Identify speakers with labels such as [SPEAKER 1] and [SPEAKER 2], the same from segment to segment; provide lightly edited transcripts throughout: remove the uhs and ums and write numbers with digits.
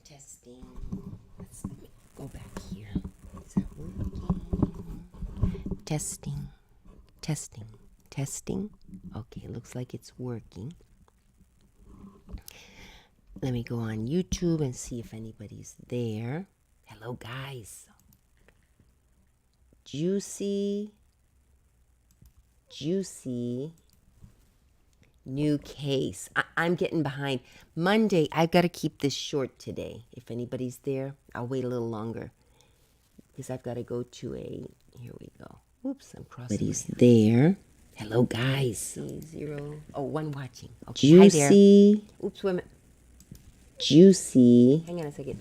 [SPEAKER 1] Testing. Let me go back here. Is that working? Testing. Okay, looks like it's working. Let me go on YouTube and see if anybody's there. Hello, guys. Juicy new case. I'm getting behind. Monday, I've got to keep this short today. If anybody's there, I'll wait a little longer because I've got to go to here we go. Oops, I'm crossing. Somebody's there. Hello, guys. One watching. Okay. Juicy. Hi there. Oops, wait a minute. Juicy. Hang on a second.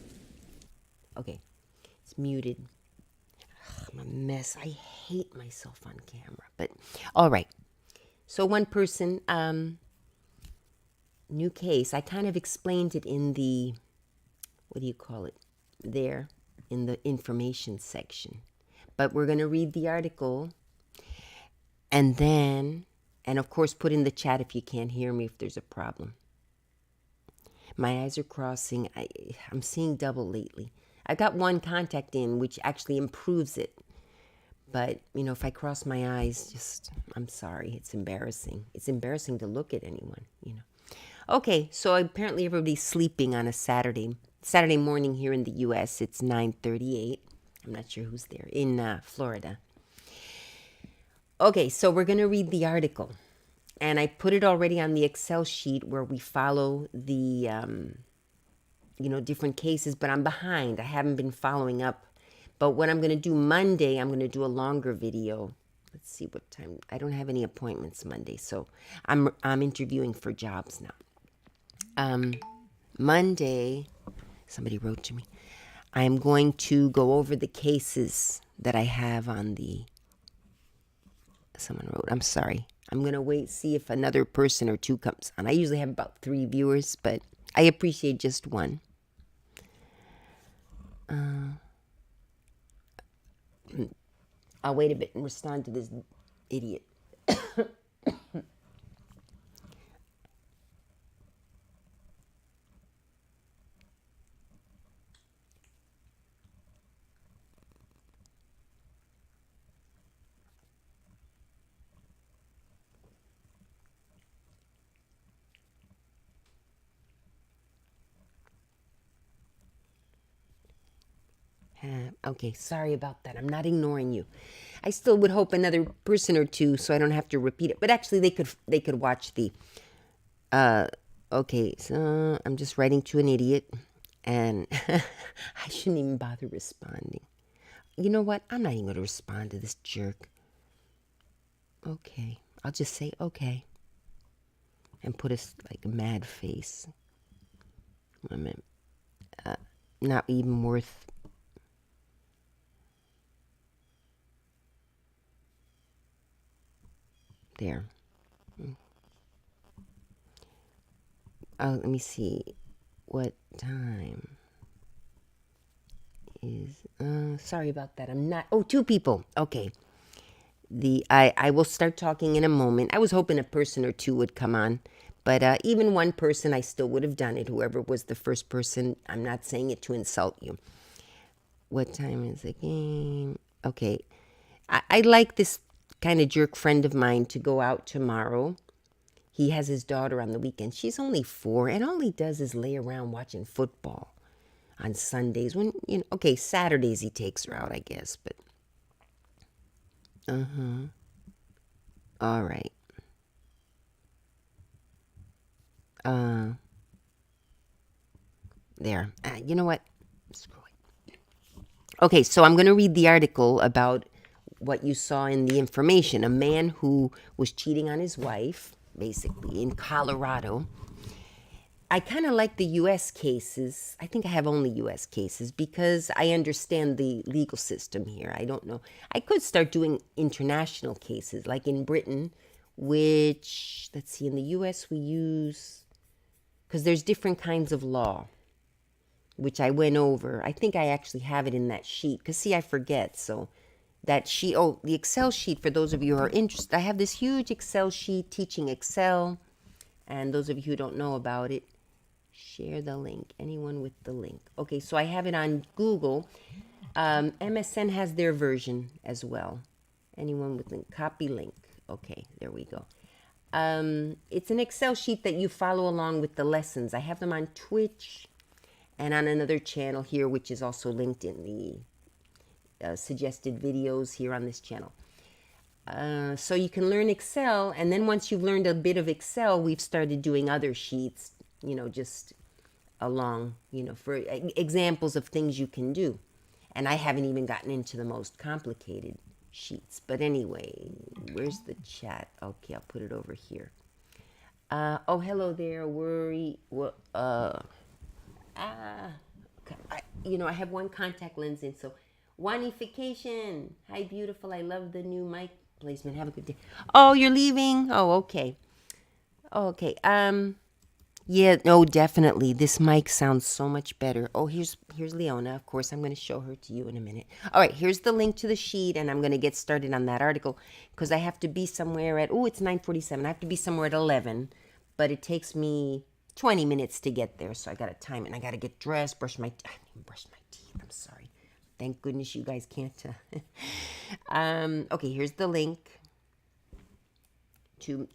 [SPEAKER 1] Okay, it's muted. I'm a mess. I hate myself on camera, but all right. So one person, new case. I kind of explained it in the, what do you call it? There in the information section. But we're going to read the article and then, and of course, put in the chat if you can't hear me, if there's a problem. My eyes are crossing. I'm seeing double lately. I got one contact in, which actually improves it. But, if I cross my eyes, I'm sorry. It's embarrassing. It's embarrassing to look at anyone, Okay, so apparently everybody's sleeping on a Saturday morning here in the U.S. It's 9:38. I'm not sure who's there. In Florida. Okay, so we're going to read the article. And I put it already on the Excel sheet where we follow the, different cases. But I'm behind. I haven't been following up. But what I'm going to do Monday, I'm going to do a longer video. Let's see what time. I don't have any appointments Monday. So I'm interviewing for jobs now. Monday, somebody wrote to me. I'm going to go over the cases that I have on the... Someone wrote, I'm sorry. I'm going to wait, see if another person or two comes on. I usually have about 3 viewers, but I appreciate just one. I'll wait a bit and respond to this idiot. Okay, sorry about that. I'm not ignoring you. I still would hope another person or two, so I don't have to repeat it. But actually, they could watch the. Okay, so I'm just writing to an idiot, and I shouldn't even bother responding. You know what? I'm not even going to respond to this jerk. Okay, I'll just say okay, and put a mad face. I mean, not even worth. There. Let me see. What time is... sorry about that. I'm not... Oh, 2 people. Okay. I will start talking in a moment. I was hoping a person or 2 would come on. But even one person, I still would have done it. Whoever was the first person. I'm not saying it to insult you. What time is the game? Okay. I'd like this kind of jerk friend of mine to go out tomorrow. He has his daughter on the weekend. She's only 4, and all he does is lay around watching football on Sundays. Okay, Saturdays he takes her out, I guess, but... All right. There. You know what? Screw it. Okay, so I'm going to read the article about what you saw in the information. A man who was cheating on his wife, basically, in Colorado. I kind of like the U.S. cases. I think I have only U.S. cases because I understand the legal system here. I don't know. I could start doing international cases, like in Britain, which, let's see, in the U.S. we use, because there's different kinds of law, which I went over. I think I actually have it in that sheet, because, see, I forget, so... That sheet, the Excel sheet, for those of you who are interested, I have this huge Excel sheet teaching Excel, and those of you who don't know about it, Share the link. Anyone with the link. Okay, so I have it on Google. MSN has their version as well. Anyone with link. Copy link. Okay, there we go. It's an Excel sheet that you follow along with the lessons. I have them on Twitch and on another channel here, which is also linked in the suggested videos here on this channel. So you can learn Excel, and then once you've learned a bit of Excel, we've started doing other sheets, just along, for examples of things you can do. And I haven't even gotten into the most complicated sheets. But anyway, where's the chat? Okay, I'll put it over here. Oh, hello there. I have one contact lens in, so Wanification. Hi, beautiful. I love the new mic placement. Have a good day. Oh, you're leaving? Oh, okay. Okay. Yeah, no, definitely. This mic sounds so much better. Oh, here's Leona. Of course, I'm going to show her to you in a minute. All right, here's the link to the sheet, and I'm going to get started on that article because I have to be somewhere at, it's 9:47. I have to be somewhere at 11, but it takes me 20 minutes to get there, so I got to time it. And I got to get dressed, I didn't even brush my teeth. I'm sorry. Thank goodness you guys can't. Okay, here's the link to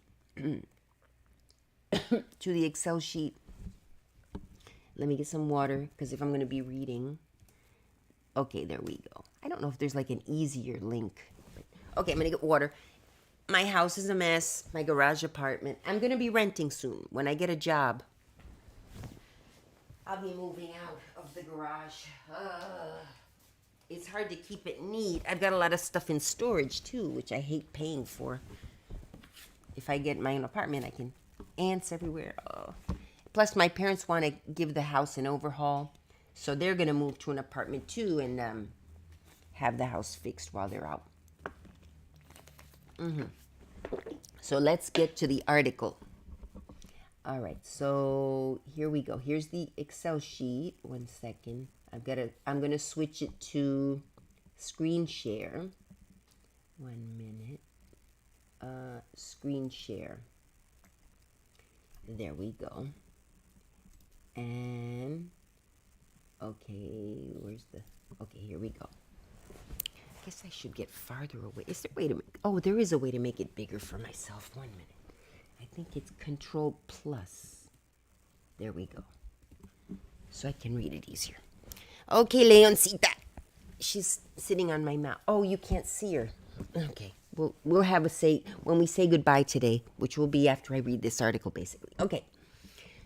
[SPEAKER 1] to the Excel sheet. Let me get some water, because if I'm going to be reading. Okay, there we go. I don't know if there's like an easier link. Okay, I'm going to get water. My house is a mess. My garage apartment. I'm going to be renting soon. When I get a job, I'll be moving out of the garage. It's hard to keep it neat. I've got a lot of stuff in storage too, which I hate paying for. If I get my own apartment, I can ants everywhere. Oh. Plus, my parents want to give the house an overhaul, so they're going to move to an apartment too and have the house fixed while they're out. So let's get to the article. All right, so here we go. Here's the Excel sheet. 1 second. I'm going to switch it to screen share. 1 minute. Screen share. There we go. And okay, okay, here we go. I guess I should get farther away. Is there a way to there is a way to make it bigger for myself. 1 minute. I think it's Control Plus. There we go. So I can read it easier. Okay, Leoncita. She's sitting on my mouth. Oh, you can't see her. Okay. We'll have when we say goodbye today, which will be after I read this article, basically. Okay.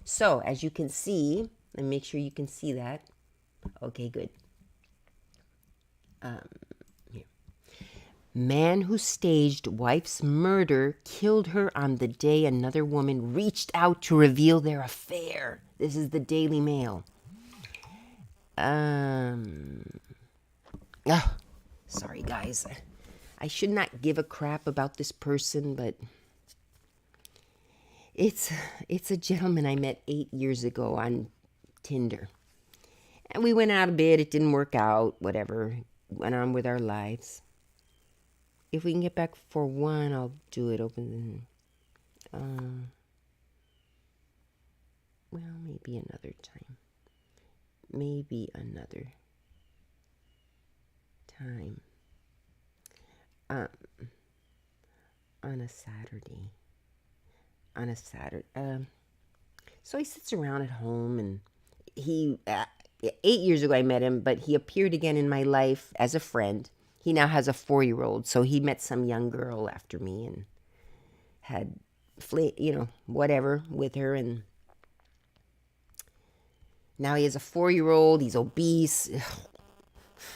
[SPEAKER 1] So, as you can see, and make sure you can see that. Okay, good. Here. Man who staged wife's murder killed her on the day another woman reached out to reveal their affair. This is the Daily Mail. Sorry, guys. I should not give a crap about this person, but it's a gentleman I met 8 years ago on Tinder. And we went out a bit. It didn't work out. Whatever. Went on with our lives. If we can get back for one, I'll do it. Open. Well, maybe another time. Maybe another time. On a Saturday. So he sits around at home, and he 8 years ago I met him, but he appeared again in my life as a friend. He now has a 4-year-old, so he met some young girl after me and had whatever with her, and now he has a 4-year-old. He's obese,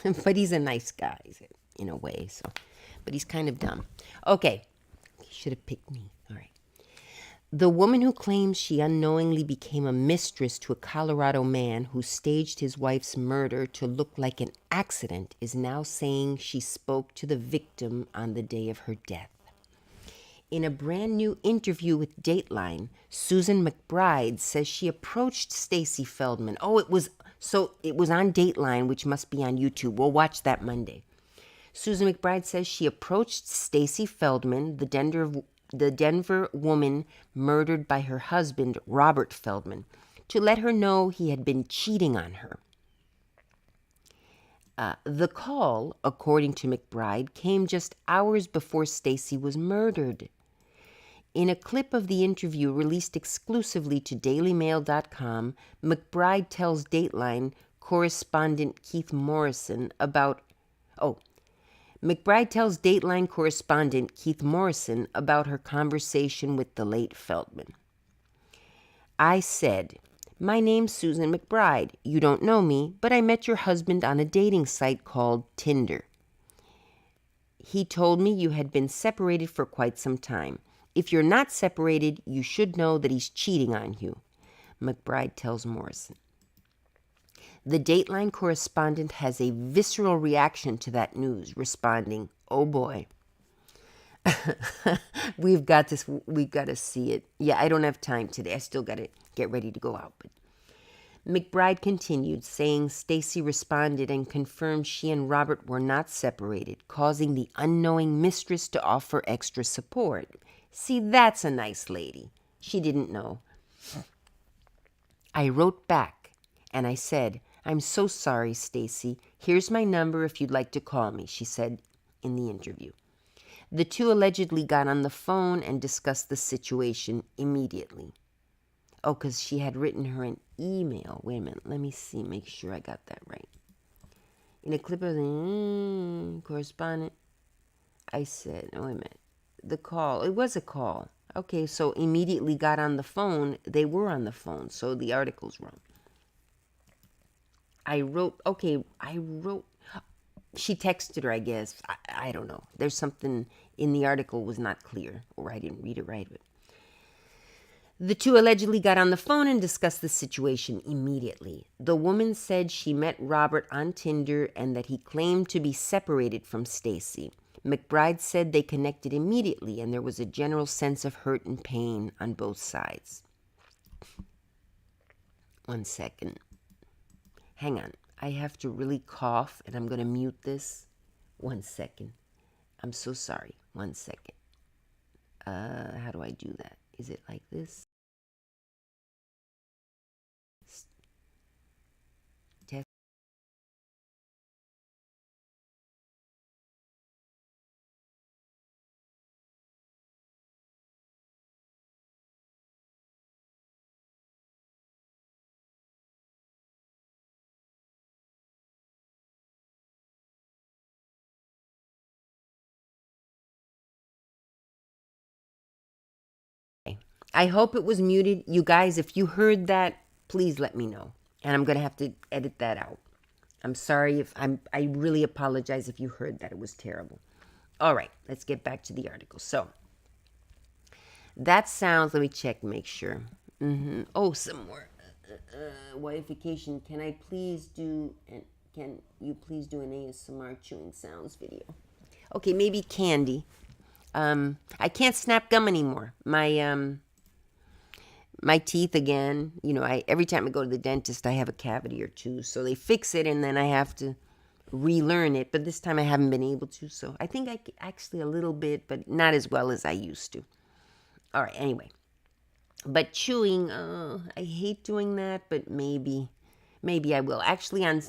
[SPEAKER 1] but he's a nice guy in a way. So, but he's kind of dumb. Okay, he should have picked me. All right. The woman who claims she unknowingly became a mistress to a Colorado man who staged his wife's murder to look like an accident is now saying she spoke to the victim on the day of her death. In a brand new interview with Dateline, Susan McBride says she approached Stacy Feldman. It was on Dateline, which must be on YouTube. We'll watch that Monday. Susan McBride says she approached Stacy Feldman, the Denver woman murdered by her husband, Robert Feldman, to let her know he had been cheating on her. The call, according to McBride, came just hours before Stacy was murdered. In a clip of the interview released exclusively to DailyMail.com, McBride tells Dateline correspondent Keith Morrison about her conversation with the late Feldman. I said, "My name's Susan McBride. You don't know me, but I met your husband on a dating site called Tinder. He told me you had been separated for quite some time. If you're not separated, you should know that he's cheating on you," McBride tells Morrison. The Dateline correspondent has a visceral reaction to that news, responding, "Oh boy." We've got to see it. Yeah, I don't have time today. I still got to get ready to go out. But McBride continued, saying Stacy responded and confirmed she and Robert were not separated, causing the unknowing mistress to offer extra support. See, that's a nice lady. She didn't know. I wrote back and I said, "I'm so sorry, Stacy. Here's my number if you'd like to call me," she said in the interview. The two allegedly got on the phone and discussed the situation immediately. Oh, because she had written her an email. Wait a minute. Let me see. Make sure I got that right. In a clip of the correspondent, I said, oh, wait a minute. The call. It was a call. Okay, so immediately got on the phone. They were on the phone, so the article's wrong. She texted her, I guess. I don't know. There's something in the article was not clear, or I didn't read it right. But the two allegedly got on the phone and discussed the situation immediately. The woman said she met Robert on Tinder and that he claimed to be separated from Stacy. McBride said they connected immediately and there was a general sense of hurt and pain on both sides. 1 second. Hang on. I have to really cough and I'm going to mute this. 1 second. I'm so sorry. 1 second. How do I do that? Is it like this? Test. I hope it was muted. You guys, if you heard that, please let me know. And I'm going to have to edit that out. I'm sorry if I really apologize if you heard that. It was terrible. All right, let's get back to the article. So, that sounds, let me check, make sure. Oh, some more. Whiteification. Can you please do an ASMR chewing sounds video? Okay, maybe Candy. I can't snap gum anymore. My teeth again, every time I go to the dentist, I have a cavity or two. So they fix it and then I have to relearn it. But this time I haven't been able to. So I think I actually a little bit, but not as well as I used to. All right, anyway. But chewing, I hate doing that, but maybe I will. Actually, on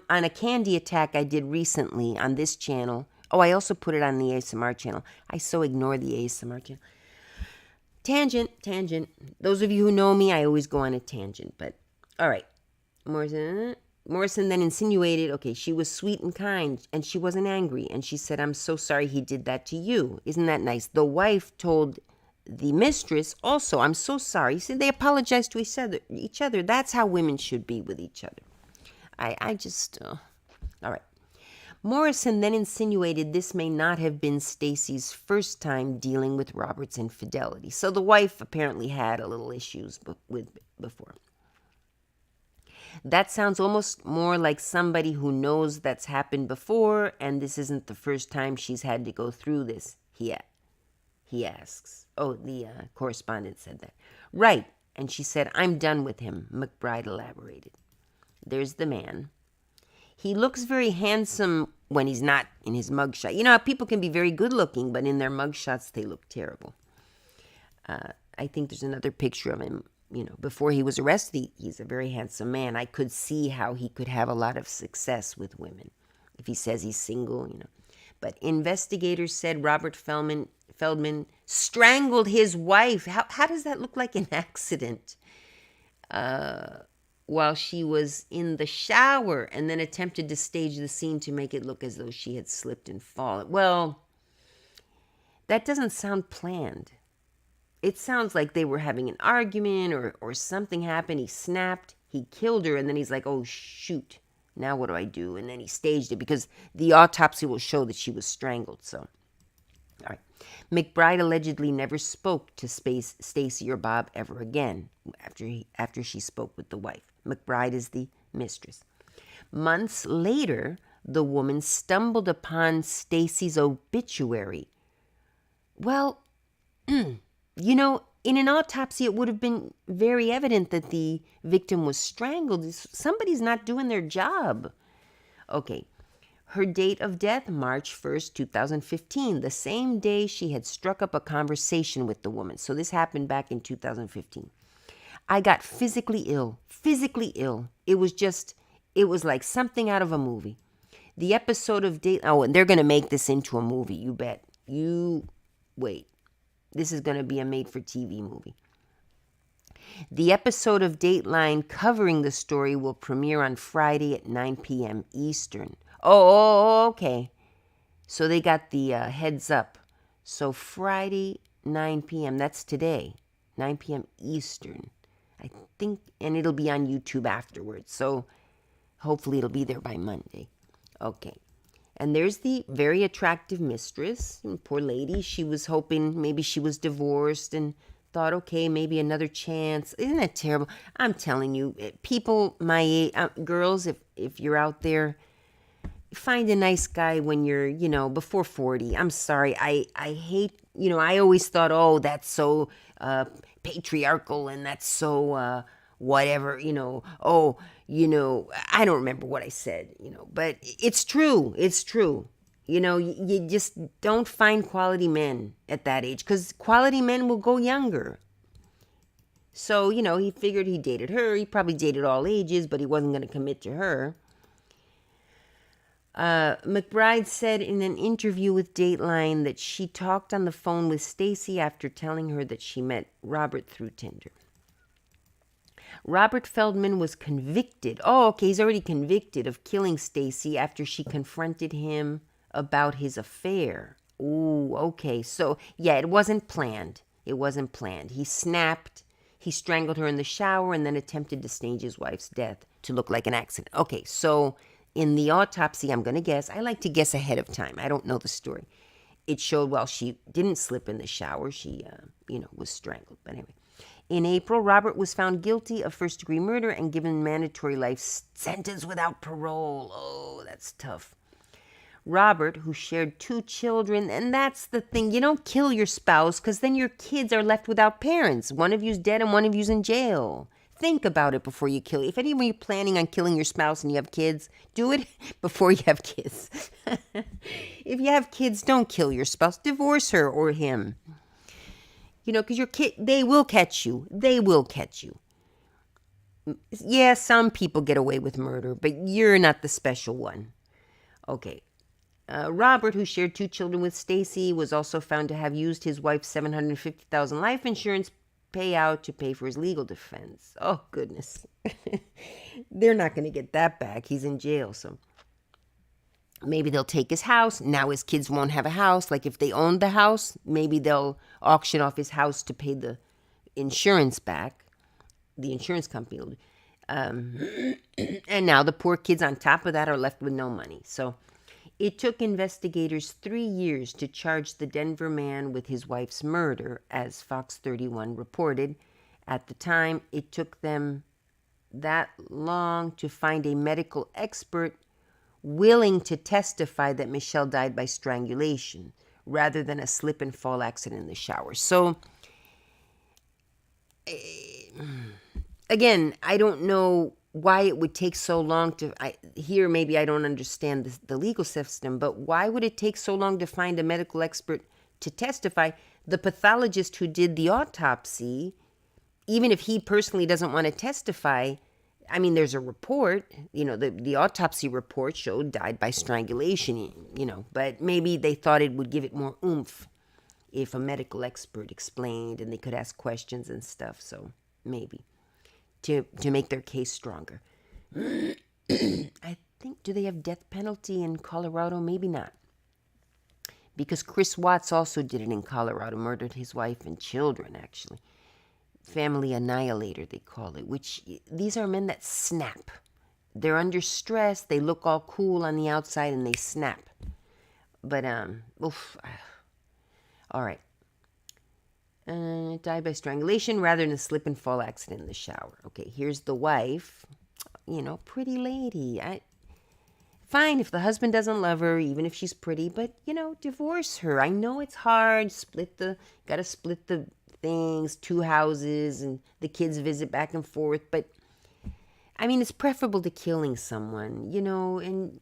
[SPEAKER 1] a candy attack I did recently on this channel. Oh, I also put it on the ASMR channel. I so ignore the ASMR channel. Tangent. Those of you who know me, I always go on a tangent. But, all right. Morrison then insinuated, okay, she was sweet and kind, and she wasn't angry. And she said, "I'm so sorry he did that to you." Isn't that nice? The wife told the mistress also, "I'm so sorry." See, they apologized to each other. That's how women should be with each other. All right. Morrison then insinuated this may not have been Stacy's first time dealing with Robert's infidelity. So the wife apparently had a little issues with before. That sounds almost more like somebody who knows that's happened before, and this isn't the first time she's had to go through this, he asks. Oh, the correspondent said that. Right, and she said, "I'm done with him," McBride elaborated. There's the man. He looks very handsome when he's not in his mugshot. You know how people can be very good looking, but in their mugshots they look terrible. I think there's another picture of him before he was arrested, he's a very handsome man. I could see how he could have a lot of success with women if he says he's single. But investigators said Robert Feldman strangled his wife. How does that look like an accident? While she was in the shower, and then attempted to stage the scene to make it look as though she had slipped and fallen. Well, that doesn't sound planned. It sounds like they were having an argument or something happened. He snapped, he killed her, and then he's like, oh, shoot, now what do I do? And then he staged it because the autopsy will show that she was strangled. So, all right. McBride allegedly never spoke to Stacy or Bob ever again after she spoke with the wife. McBride is the mistress. Months later, the woman stumbled upon Stacy's obituary. Well, in an autopsy, it would have been very evident that the victim was strangled. Somebody's not doing their job. Okay. Her date of death, March 1st, 2015, the same day she had struck up a conversation with the woman. So this happened back in 2015. I got physically ill. It was like something out of a movie. The episode of and they're going to make this into a movie, you bet. You wait. This is going to be a made-for-TV movie. The episode of Dateline covering the story will premiere on Friday at 9 p.m. Eastern. Oh, okay. So they got the heads up. So Friday, 9 p.m. That's today. 9 p.m. Eastern. I think, and it'll be on YouTube afterwards. So hopefully it'll be there by Monday. Okay. And there's the very attractive mistress. Poor lady. She was hoping maybe she was divorced and thought, okay, maybe another chance. Isn't that terrible? I'm telling you, people my age, girls, if you're out there, find a nice guy when you're, before 40. I'm sorry. I hate, I always thought, oh, that's so patriarchal and that's so whatever, I don't remember what I said, but it's true. It's true. You just don't find quality men at that age because quality men will go younger. So, he figured he dated her. He probably dated all ages, but he wasn't going to commit to her. McBride said in an interview with Dateline that she talked on the phone with Stacy after telling her that she met Robert through Tinder. Robert Feldman was convicted. Oh, okay, he's already convicted of killing Stacy after she confronted him about his affair. Ooh, okay. So, yeah, it wasn't planned. He snapped. He strangled her in the shower and then attempted to stage his wife's death to look like an accident. Okay, so in the autopsy, I'm going to guess. I like to guess ahead of time. I don't know the story. It showed while she didn't slip in the shower, she, was strangled. But anyway, in April, Robert was found guilty of first-degree murder and given mandatory life sentence without parole. Oh, that's tough. Robert, who shared 2 children, and that's the thing. You don't kill your spouse because then your kids are left without parents. One of you's dead and one of you's in jail. Think about it before you kill. If anyone you're planning on killing your spouse and you have kids, do it before you have kids. If you have kids, don't kill your spouse. Divorce her or him. Because your kid, they will catch you. Yeah, some people get away with murder, but you're not the special one. Okay. Robert, who shared 2 children with Stacy, was also found to have used his wife's $750,000 life insurance payout to pay for his legal defense. Oh, goodness. They're not going to get that back. He's in jail, so maybe they'll take his house. Now his kids won't have a house. Like if they owned the house, maybe they'll auction off his house to pay the insurance back. The insurance company will. And now the poor kids on top of that are left with no money. So it took investigators 3 years to charge the Denver man with his wife's murder, as Fox 31 reported. At the time, it took them that long to find a medical expert willing to testify that Michelle died by strangulation rather than a slip and fall accident in the shower. So, again, I don't know why it would take so long to, here maybe I don't understand the legal system, but why would it take so long to find a medical expert to testify? The pathologist who did the autopsy even if he personally doesn't want to testify, I mean, there's a report, the autopsy report showed died by strangulation, but maybe they thought it would give it more oomph if a medical expert explained and they could ask questions and stuff. So maybe to make their case stronger. I think, do they have death penalty in Colorado? Maybe not. Because Chris Watts also did it in Colorado, murdered his wife and children, actually. Family annihilator, they call it, which these are men that snap. They're under stress, they look all cool on the outside, and they snap. But, oof. All right. Died by strangulation rather than a slip and fall accident in the shower. Okay, here's the wife. Pretty lady. Fine if the husband doesn't love her, even if she's pretty, but, divorce her. I know it's hard. Gotta split the things, 2 houses, and the kids visit back and forth. But, I mean, it's preferable to killing someone, and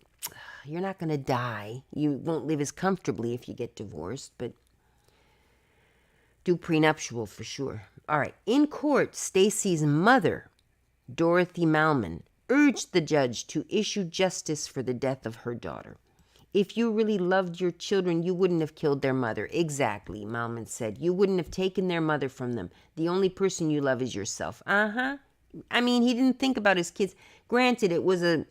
[SPEAKER 1] you're not going to die. You won't live as comfortably if you get divorced, but do prenuptial for sure. All right. In court, Stacy's mother, Dorothy Malman, urged the judge to issue justice for the death of her daughter. If you really loved your children, you wouldn't have killed their mother. Exactly, Malman said. You wouldn't have taken their mother from them. The only person you love is yourself. Uh-huh. I mean, he didn't think about his kids. Granted, it was a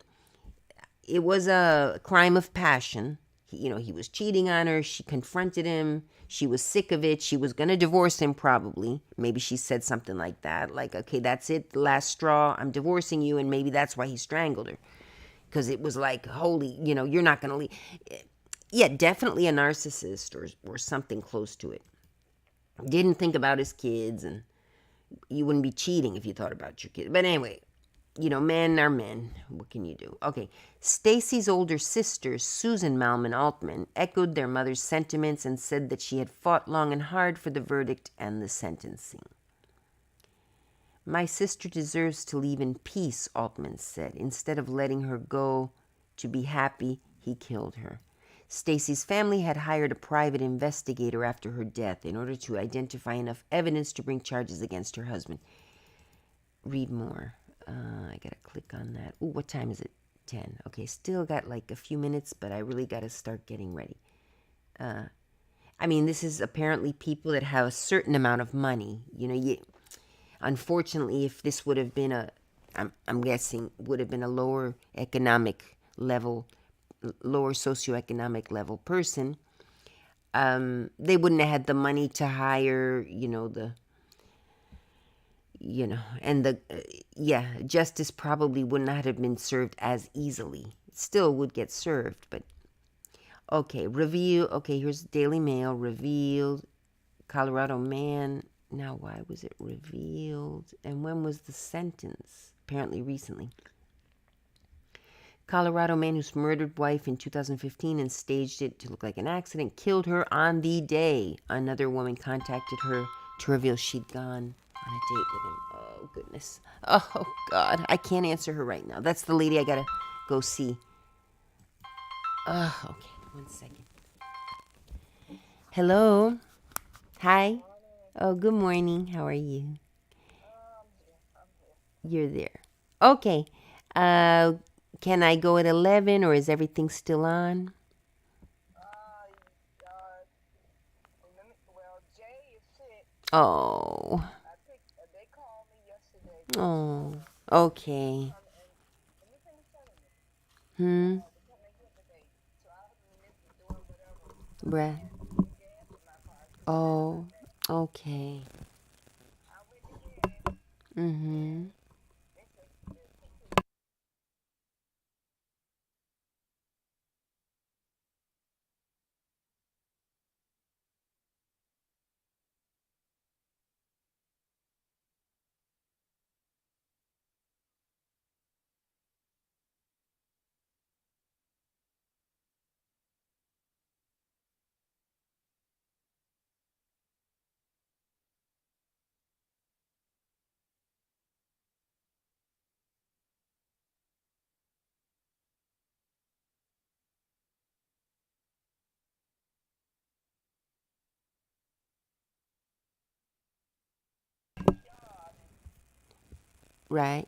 [SPEAKER 1] crime of passion. He was cheating on her. She confronted him. She was sick of it. She was going to divorce him probably. Maybe she said something like that. Like, okay, that's it. The last straw. I'm divorcing you. And maybe that's why he strangled her. Because it was like, holy, you're not going to leave. Yeah, definitely a narcissist or something close to it. Didn't think about his kids. And you wouldn't be cheating if you thought about your kids. But anyway, men are men. What can you do? Okay. Stacy's older sister, Susan Malman Altman, echoed their mother's sentiments and said that she had fought long and hard for the verdict and the sentencing. My sister deserves to leave in peace, Altman said. Instead of letting her go to be happy, he killed her. Stacy's family had hired a private investigator after her death in order to identify enough evidence to bring charges against her husband. Read more. I gotta click on that. Ooh, what time is it? 10. Okay, still got like a few minutes, but I really gotta start getting ready. I mean, this is apparently people that have a certain amount of money. Unfortunately, if this would have been I'm guessing, would have been a lower socioeconomic level person, they wouldn't have had the money to hire, justice probably would not have been served as easily. It still would get served, but okay. Here's Daily Mail. Revealed, Colorado man. Now, why was it revealed? And when was the sentence? Apparently recently. Colorado man whose murdered wife in 2015 and staged it to look like an accident killed her on the day another woman contacted her to reveal she'd gone on a date with him. Oh, goodness. Oh, God. I can't answer her right now. That's the lady I gotta go see. Okay. 1 second. Hello? Hi? Oh, good morning. How are you? You're there. Okay. Can I go at 11 or is everything still on? Oh. Oh. Okay. Right. Oh. Okay. Mm-hmm. Right.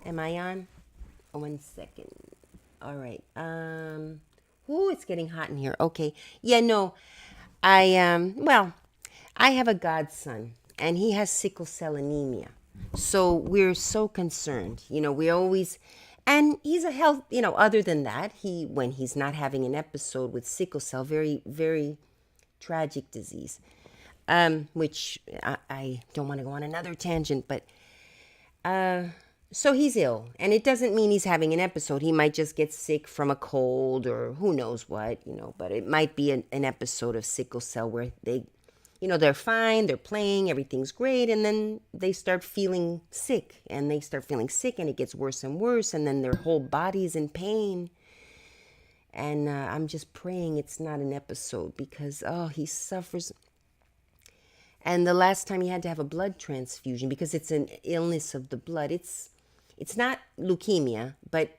[SPEAKER 1] Am I on? Oh, 1 second. All right. Ooh, it's getting hot in here. Okay. Yeah, no. Well, I have a godson and he has sickle cell anemia. So we're so concerned. We always and he's a health, other than that, when he's not having an episode with sickle cell, very very tragic disease. Which I don't want to go on another tangent, but so he's ill, and it doesn't mean he's having an episode. He might just get sick from a cold or who knows what, but it might be an episode of sickle cell where they're fine, they're playing, everything's great, and then they start feeling sick, and it gets worse and worse, and then their whole body's in pain. And I'm just praying it's not an episode because, he suffers. And the last time he had to have a blood transfusion because it's an illness of the blood. It's not leukemia, but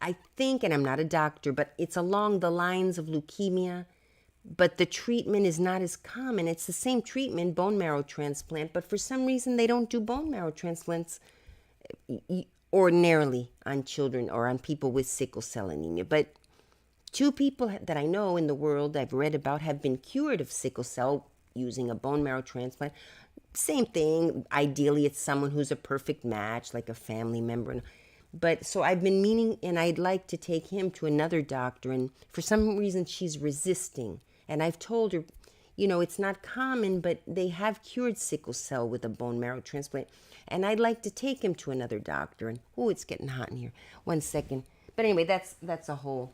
[SPEAKER 1] I think, and I'm not a doctor, but it's along the lines of leukemia, but the treatment is not as common. It's the same treatment, bone marrow transplant, but for some reason they don't do bone marrow transplants ordinarily on children or on people with sickle cell anemia. But 2 people that I know in the world I've read about have been cured of sickle cell using a bone marrow transplant. Same thing. Ideally, it's someone who's a perfect match, like a family member. But so I've been meaning, and I'd like to take him to another doctor. And for some reason, she's resisting. And I've told her, it's not common, but they have cured sickle cell with a bone marrow transplant. And I'd like to take him to another doctor. And it's getting hot in here. 1 second. But anyway, that's a whole.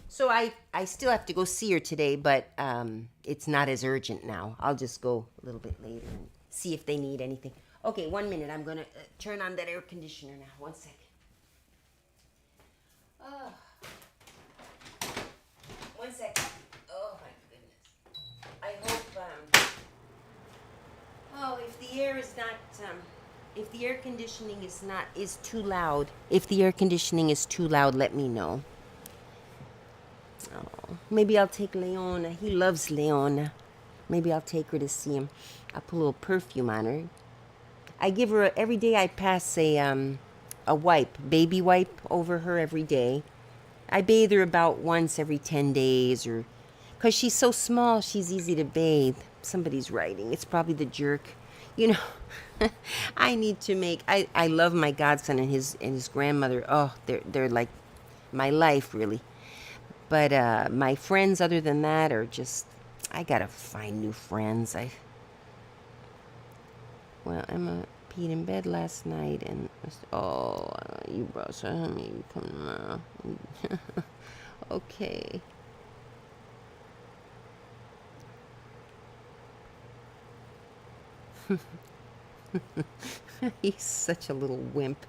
[SPEAKER 1] So I still have to go see her today, but it's not as urgent now. I'll just go a little bit later and see if they need anything. Okay, 1 minute. I'm going to turn on that air conditioner now. 1 second. Oh. 1 second. Oh, my goodness. I hope, if the air is not, if the air conditioning is too loud, let me know. Oh, maybe I'll take Leona. He loves Leona. Maybe I'll take her to see him. I'll put a little perfume on her. I give her every day. I pass a baby wipe over her every day. I bathe her about once every 10 days, or because she's so small, she's easy to bathe. Somebody's writing. It's probably the jerk. I need to make. I love my godson and his grandmother. Oh, they're like my life, really. But my friends, other than that, are just, I gotta find new friends. Emma peed in bed last night, and you brought some. You come tomorrow. Okay. He's such a little wimp.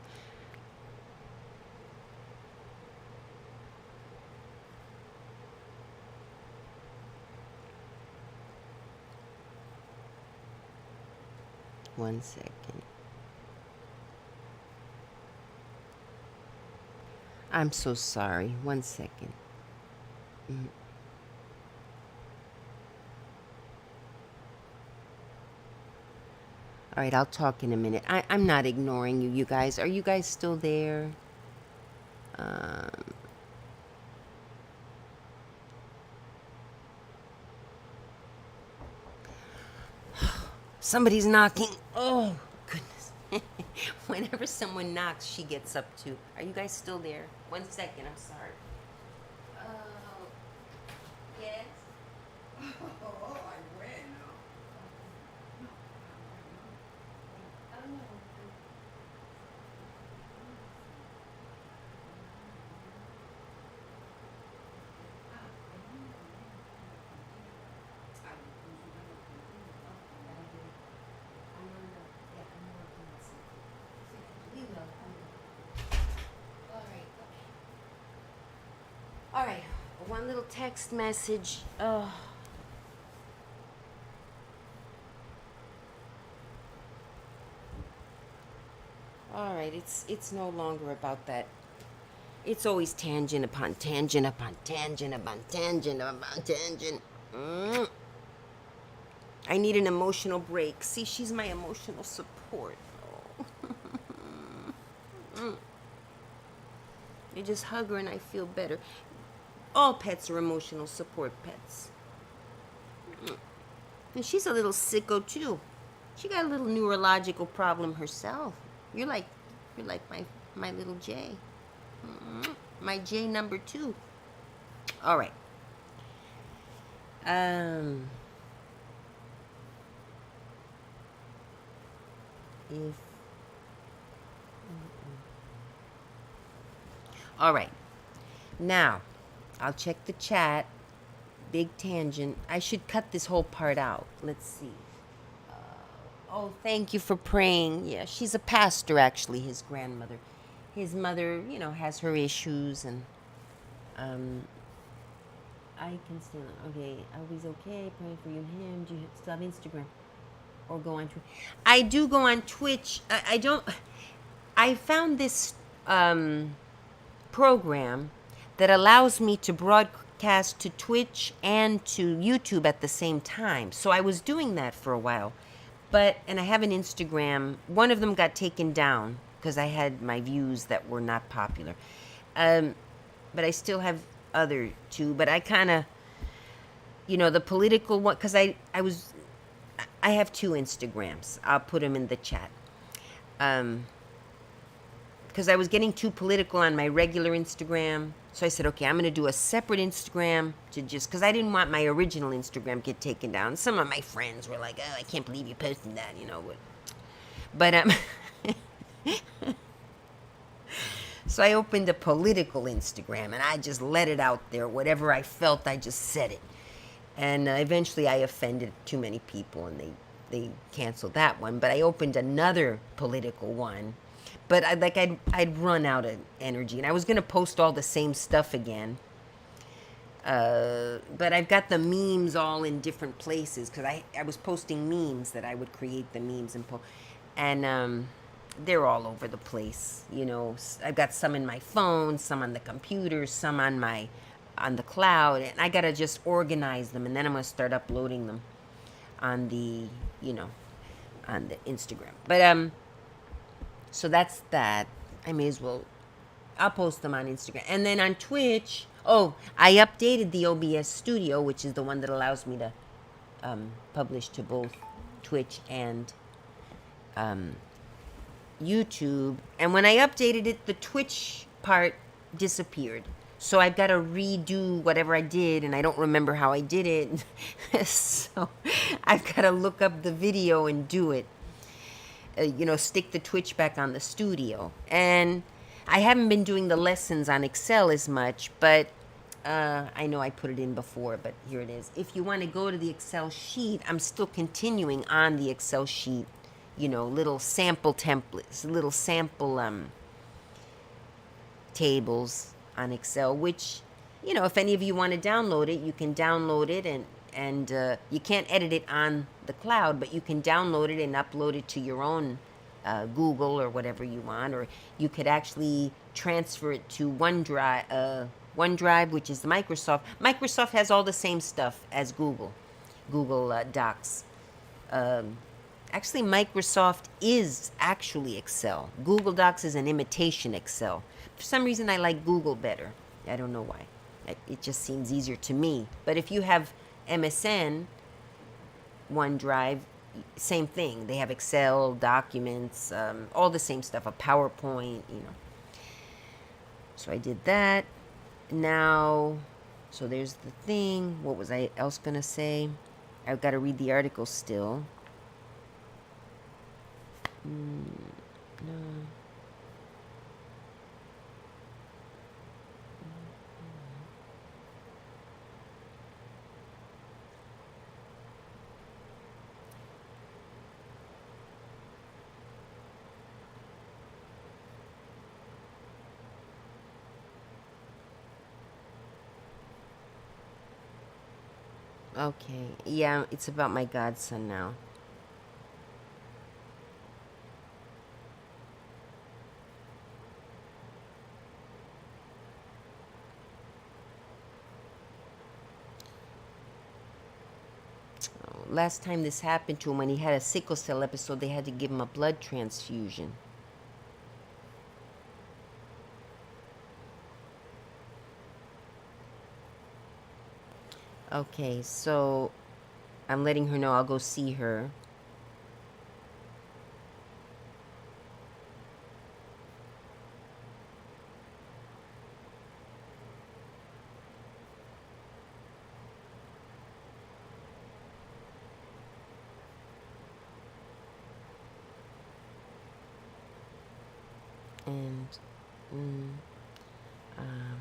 [SPEAKER 1] One second. I'm so sorry. 1 second. All right, I'll talk in a minute. I'm not ignoring you, you guys. Are you guys still there? Somebody's knocking. Oh, goodness. Whenever someone knocks, she gets up too. Are you guys still there? 1 second, I'm sorry. Oh, yes? Oh, I win. All right, one little text message. Oh. All right, it's no longer about that. It's always tangent upon tangent upon tangent upon tangent upon tangent. I need an emotional break. See, she's my emotional support. Oh. I just hug her and I feel better. All pets are emotional support pets. And she's a little sicko too. She got a little neurological problem herself. You're like my little J. My J number 2. All right. If All right. Now, I'll check the chat. Big tangent. I should cut this whole part out. Let's see. Oh, thank you for praying. Yeah, she's a pastor, actually, his grandmother. His mother, has her issues, and I can still. Okay, always okay. Praying for you and him. Do you still have Instagram? Or go on Twitch? I do go on Twitch. I don't. I found this program that allows me to broadcast to Twitch and to YouTube at the same time. So I was doing that for a while. And I have an Instagram. One of them got taken down because I had my views that were not popular. But I still have other two. But I kind of, the political one, because I have 2 Instagrams. I'll put them in the chat. Because I was getting too political on my regular Instagram. So I said, okay, I'm going to do a separate Instagram because I didn't want my original Instagram get taken down. Some of my friends were like, oh, I can't believe you posted that, But, so I opened a political Instagram and I just let it out there. Whatever I felt, I just said it. And eventually I offended too many people and they canceled that one. But I opened another political one. But I'd run out of energy, and I was gonna post all the same stuff again. But I've got the memes all in different places because I was posting memes that I would create the memes and they're all over the place. I've got some in my phone, some on the computer, some on the cloud, and I gotta just organize them, and then I'm gonna start uploading them on the on the Instagram. But so that's that. I may as well. I'll post them on Instagram. And then on Twitch, I updated the OBS Studio, which is the one that allows me to publish to both Twitch and YouTube. And when I updated it, the Twitch part disappeared. So I've got to redo whatever I did, and I don't remember how I did it. So I've got to look up the video and do it. Stick the Twitch back on the studio. And I haven't been doing the lessons on Excel as much, but I know I put it in before, but here it is. If you want to go to the Excel sheet, I'm still continuing on the Excel sheet, little sample templates, little sample tables on Excel, which, if any of you want to download it, you can download it, and you can't edit it on the cloud, but you can download it and upload it to your own Google or whatever you want, or you could actually transfer it to OneDrive, which is the Microsoft. Microsoft has all the same stuff as Google Docs. Actually, Microsoft is actually Excel. Google Docs is an imitation Excel. For some reason, I like Google better. I don't know why. It just seems easier to me. But if you have MSN, OneDrive, same thing. They have Excel, documents, all the same stuff, a PowerPoint, So I did that. Now, so there's the thing. What was I else going to say? I've got to read the article still. No. Okay, yeah, it's about my godson now. Last time this happened to him, when he had a sickle cell episode, they had to give him a blood transfusion. Okay, so I'm letting her know I'll go see her. And, mm, um,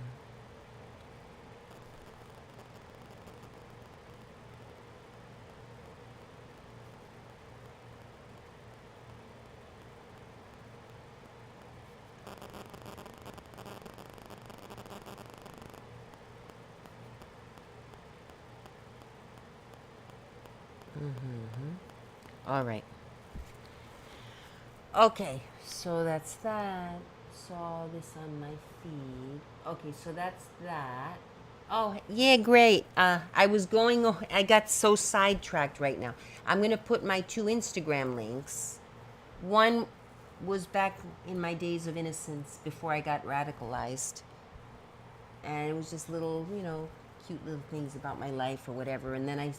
[SPEAKER 1] all right. Okay, so that's that. Saw this on my feed. Okay, so that's that. Oh, yeah, great. I was going, I got so sidetracked right now. I'm going to put my 2 Instagram links. One was back in my days of innocence before I got radicalized. And it was just little, cute little things about my life or whatever. And then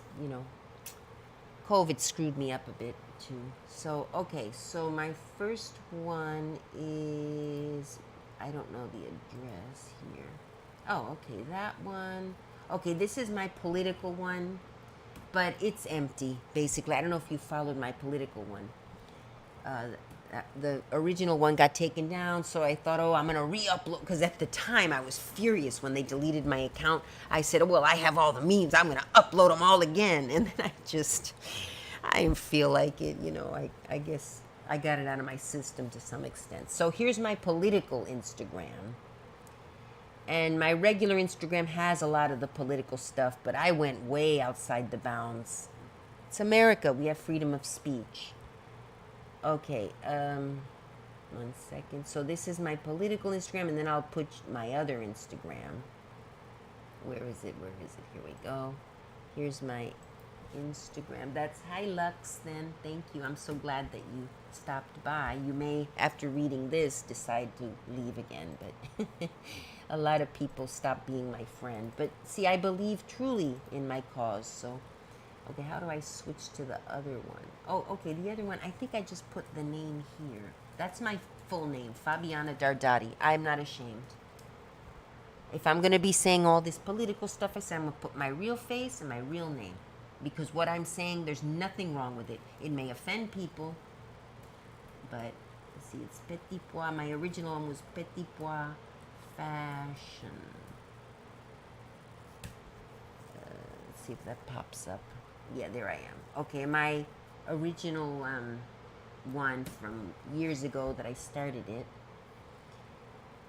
[SPEAKER 1] COVID screwed me up a bit too. So, okay, so my first one is, I don't know the address here. Oh, okay, that one. Okay, this is my political one, but it's empty, basically. I don't know if you followed my political one. Uh, the original one got taken down, so I thought, oh, I'm going to re-upload, because at the time I was furious when they deleted my account. I said, oh, well, I have all the memes. I'm going to upload them all again. And then I didn't feel like it, I guess I got it out of my system to some extent. So here's my political Instagram. And my regular Instagram has a lot of the political stuff, but I went way outside the bounds. It's America. We have freedom of speech. Okay, 1 second. So this is my political Instagram, and then I'll put my other Instagram. Where is it? Here we go. Here's my Instagram. That's hi Lux then. Thank you. I'm so glad that you stopped by. You may, after reading this, decide to leave again, but a lot of people stop being my friend. But see, I believe truly in my cause, so okay, how do I switch to the other one? Oh, okay, the other one, I think I just put the name here. That's my full name, Fabiana Dardati. I'm not ashamed. If I'm going to be saying all this political stuff, I say I'm going to put my real face and my real name. Because what I'm saying, there's nothing wrong with it. It may offend people, but let's see, it's Petit Pois. My original one was Petit Pois Fashion. Let's see if that pops up. Yeah, there I am. Okay, my original one from years ago that I started it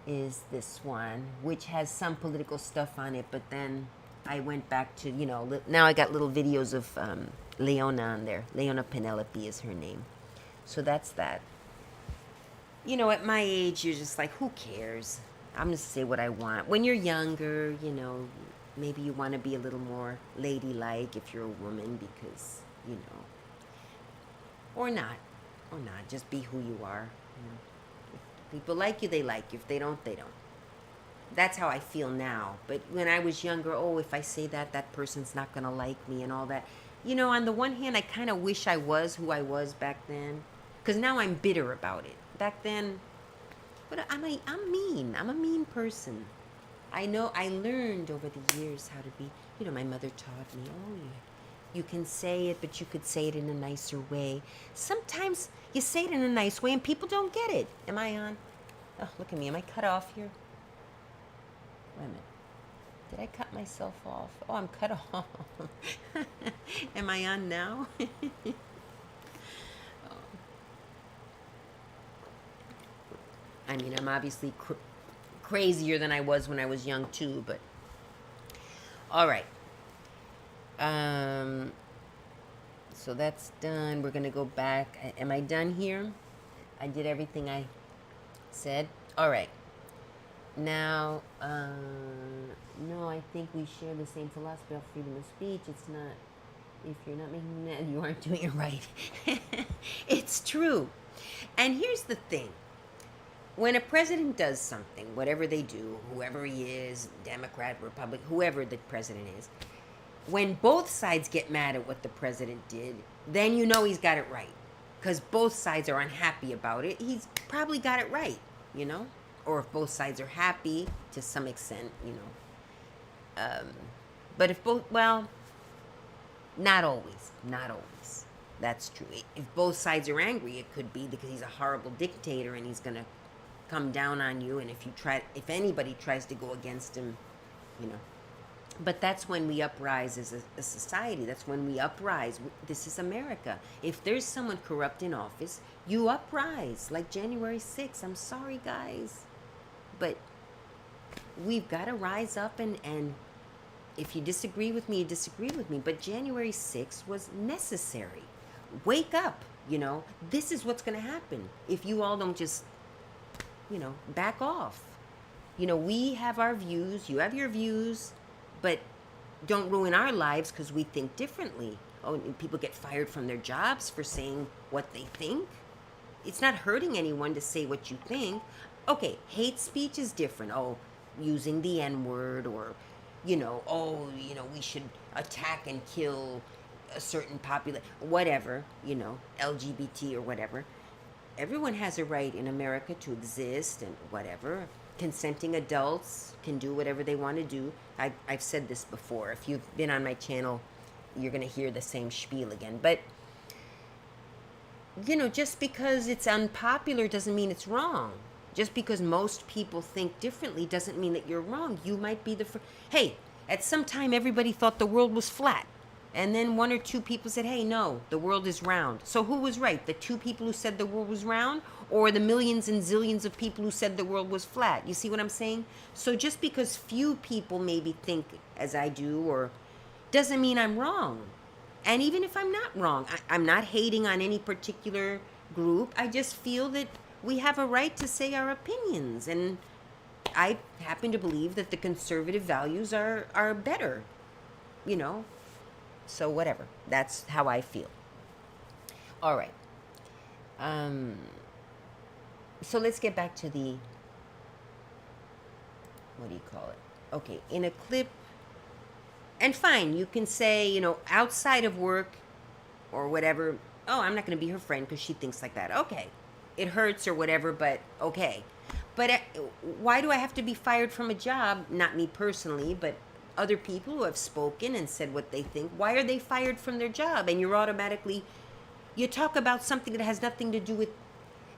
[SPEAKER 1] is this one, which has some political stuff on it, but then I went back to, now I got little videos of Leona on there. Leona Penelope is her name. So that's that. At my age, you're just like, who cares? I'm going to say what I want. When you're younger, maybe you want to be a little more ladylike if you're a woman because, or not. Just be who you are. If people like you, they like you. If they don't, they don't. That's how I feel now. But when I was younger, if I say that person's not going to like me and all that. On the one hand, I kind of wish I was who I was back then. Because now I'm bitter about it. Back then, but I'm mean. I'm a mean person. I know I learned over the years how to be, my mother taught me, you can say it, but you could say it in a nicer way. Sometimes you say it in a nice way and people don't get it. Am I on? Oh, look at me. Am I cut off here? Wait a minute. Did I cut myself off? Oh, I'm cut off. Am I on now? I mean, I'm obviously crazier than I was when I was young too, but all right. So that's done. We're gonna go back. Am I done here? I did everything I said. All right. Now, no, I think we share the same philosophy of freedom of speech. It's not, if you're not making mad, you aren't doing it right. It's true. And here's the thing. When a president does something, whatever they do, whoever he is, Democrat, Republican, whoever the president is, when both sides get mad at what the president did, then you know he's got it right. Because both sides are unhappy about it, he's probably got it right, you know? Or if both sides are happy to some extent, you know. But if both, well, not always. Not always. That's true. If both sides are angry, it could be because he's a horrible dictator and he's going to come down on you. And if anybody tries to go against him, you know. But that's when we uprise as a society. That's when we uprise. This is America. If there's someone corrupt in office, you uprise. Like January 6th. I'm sorry, guys. But we've got to rise up and if you disagree with me, you disagree with me. But January 6th was necessary. Wake up, you know. This is what's going to happen if you all don't just, you know, back off. You know, we have our views. You have your views. But don't ruin our lives because we think differently. Oh, and people get fired from their jobs for saying what they think. It's not hurting anyone to say what you think. Okay, hate speech is different. Oh, using the N-word or, you know, oh, you know, we should attack and kill a certain population, whatever, you know, LGBT or whatever. Everyone has a right in America to exist and whatever. Consenting adults can do whatever they want to do. I've said this before. If you've been on my channel, you're going to hear the same spiel again. But, you know, just because it's unpopular doesn't mean it's wrong. Just because most people think differently doesn't mean that you're wrong. You might be the first. Hey, at some time everybody thought the world was flat. And then one or two people said, hey, no, the world is round. So who was right? The two people who said the world was round or the millions and zillions of people who said the world was flat? You see what I'm saying? So just because few people maybe think as I do or doesn't mean I'm wrong. And even if I'm not wrong, I'm not hating on any particular group. I just feel that we have a right to say our opinions. And I happen to believe that the conservative values are better, you know. So whatever. That's how I feel. All right. So let's get back to the, what do you call it? Okay, in a clip, and fine, you can say, you know, outside of work or whatever, oh, I'm not going to be her friend because she thinks like that. Okay, it hurts or whatever, but okay. But why do I have to be fired from a job? Not me personally, but other people who have spoken and said what they think. Why are they fired from their job? And you're automatically, you talk about something that has nothing to do with,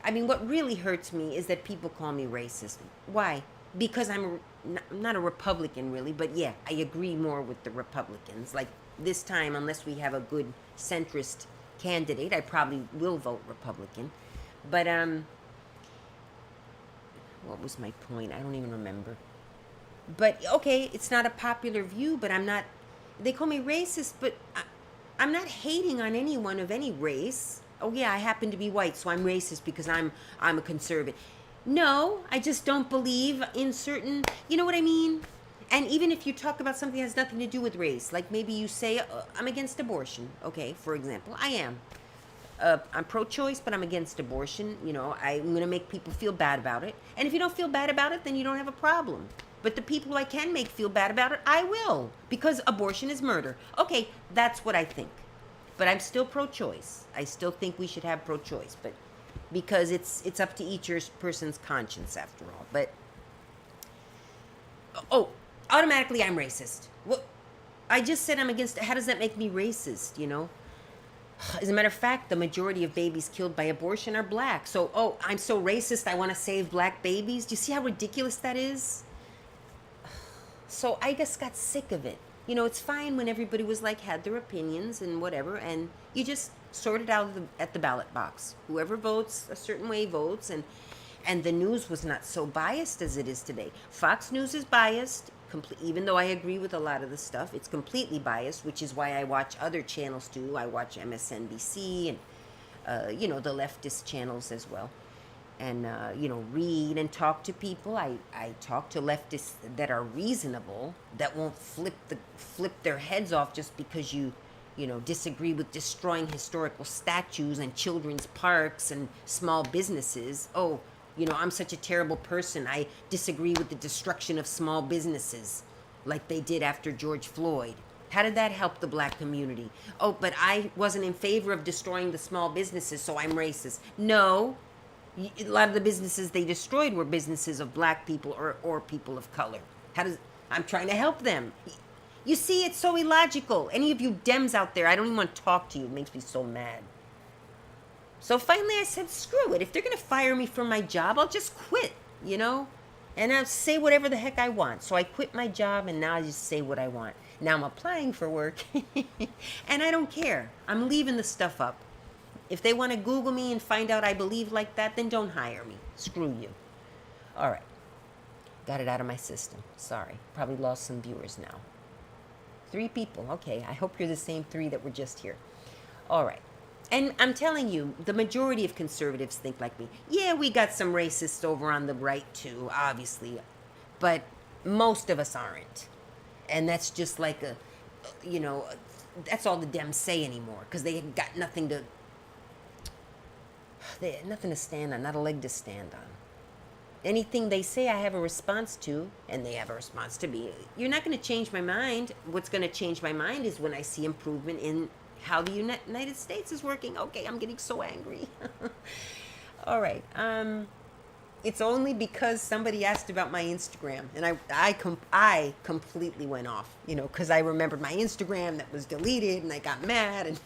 [SPEAKER 1] I mean, what really hurts me is that people call me racist. Why? Because I'm not a Republican really, but yeah, I agree more with the Republicans. Like this time, unless we have a good centrist candidate, I probably will vote Republican. But what was my point? I don't even remember. But okay, it's not a popular view, but I'm not, they call me racist, but I'm not hating on anyone of any race. Oh yeah, I happen to be white, so I'm racist because I'm a conservative. No, I just don't believe in certain, you know what I mean? And even if you talk about something that has nothing to do with race, like maybe you say, I'm against abortion. Okay, for example, I am. I'm pro-choice, but I'm against abortion. You know, I'm going to make people feel bad about it. And if you don't feel bad about it, then you don't have a problem. But the people who I can make feel bad about it, I will. Because abortion is murder. Okay, that's what I think. But I'm still pro-choice. I still think we should have pro-choice. But because it's up to each person's conscience, after all. But, oh, automatically I'm racist. Well, I just said I'm against, how does that make me racist, you know? As a matter of fact, the majority of babies killed by abortion are black. So, oh, I'm so racist, I want to save black babies. Do you see how ridiculous that is? So I just got sick of it. You know, it's fine when everybody was like, had their opinions and whatever, and you just sort it out at the ballot box. Whoever votes a certain way votes, and the news was not so biased as it is today. Fox News is biased. Even though I agree with a lot of the stuff, it's completely biased, which is why I watch other channels too. I watch MSNBC and, you know, the leftist channels as well. And, you know, read and talk to people. I talk to leftists that are reasonable, that won't flip their heads off just because you know, disagree with destroying historical statues and children's parks and small businesses. Oh, you know, I'm such a terrible person. I disagree with the destruction of small businesses like they did after George Floyd. How did that help the black community? Oh, but I wasn't in favor of destroying the small businesses, so I'm racist. No, a lot of the businesses they destroyed were businesses of black people or people of color. How does I'm trying to help them. You see, it's so illogical. Any of you Dems out there, I don't even want to talk to you. It makes me so mad. So finally I said, screw it. If they're going to fire me from my job, I'll just quit, you know? And I'll say whatever the heck I want. So I quit my job and now I just say what I want. Now I'm applying for work and I don't care. I'm leaving the stuff up. If they want to Google me and find out I believe like that, then don't hire me. Screw you. All right. Got it out of my system. Sorry. Probably lost some viewers now. 3 people. Okay. I hope you're the same 3 that were just here. All right. And I'm telling you, the majority of conservatives think like me. Yeah, we got some racists over on the right too, obviously. But most of us aren't. And that's just like that's all the Dems say anymore. Because they got nothing to stand on, not a leg to stand on. Anything they say, I have a response to, and they have a response to me. You're not going to change my mind. What's going to change my mind is when I see improvement in how the United States is working. Okay, I'm getting so angry. All right. It's only because somebody asked about my Instagram, and I completely went off, because I remembered my Instagram that was deleted, and I got mad, and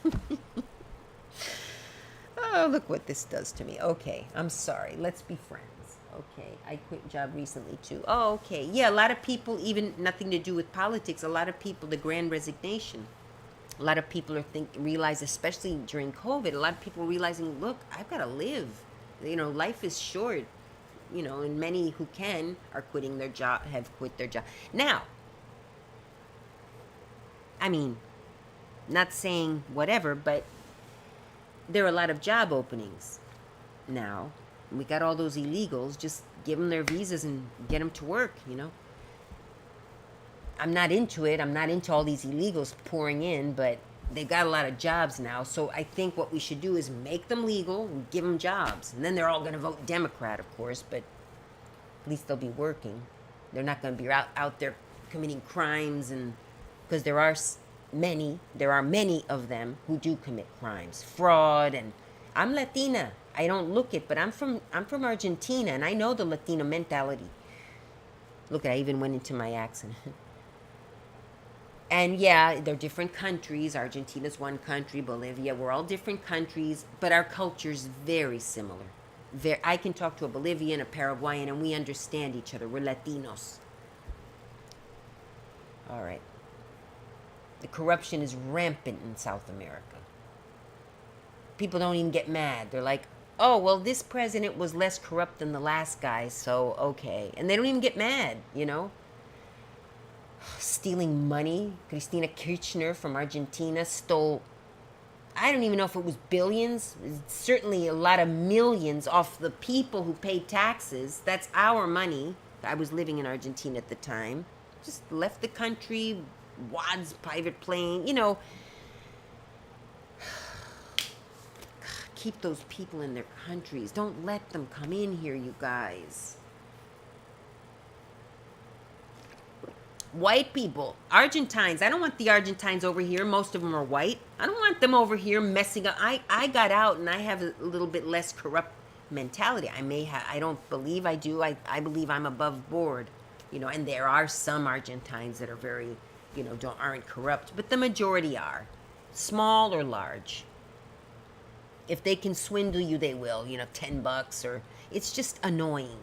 [SPEAKER 1] oh, look what this does to me. Okay, I'm sorry. Let's be friends. Okay, I quit job recently too. Oh, okay. Yeah, a lot of people, even nothing to do with politics, a lot of people, the grand resignation. A lot of people realize, especially during COVID, a lot of people realizing, look, I've got to live. Life is short. And many who can are quitting their job, have quit their job. Now, I mean, not saying whatever, but there are a lot of job openings now. We got all those illegals. Just give them their visas and get them to work, I'm not into it. I'm not into all these illegals pouring in, but they've got a lot of jobs now. So I think what we should do is make them legal and give them jobs. And then they're all going to vote Democrat, of course, but at least they'll be working. They're not going to be out there committing crimes, and because there are many of them who do commit crimes, fraud, and I'm Latina. I don't look it, but I'm from Argentina, and I know the Latina mentality. Look, I even went into my accent. And yeah, they're different countries. Argentina's one country, Bolivia, we're all different countries, but our culture's very similar. I can talk to a Bolivian, a Paraguayan, and we understand each other. We're Latinos. All right. The corruption is rampant in South America. People don't even get mad. They're like, oh, well, this president was less corrupt than the last guy, so okay. And they don't even get mad, Stealing money. Cristina Kirchner from Argentina stole, I don't even know if it was billions. It's certainly a lot of millions off the people who paid taxes. That's our money. I was living in Argentina at the time. Just left the country, wads, private plane, Keep those people in their countries. Don't let them come in here, you guys. White people, Argentines. I don't want the Argentines over here. Most of them are white. I don't want them over here messing up. I got out and I have a little bit less corrupt mentality. I don't believe I do. I believe I'm above board, and there are some Argentines that are very, aren't corrupt, but the majority are, small or large. If they can swindle you, they will, $10 or it's just annoying.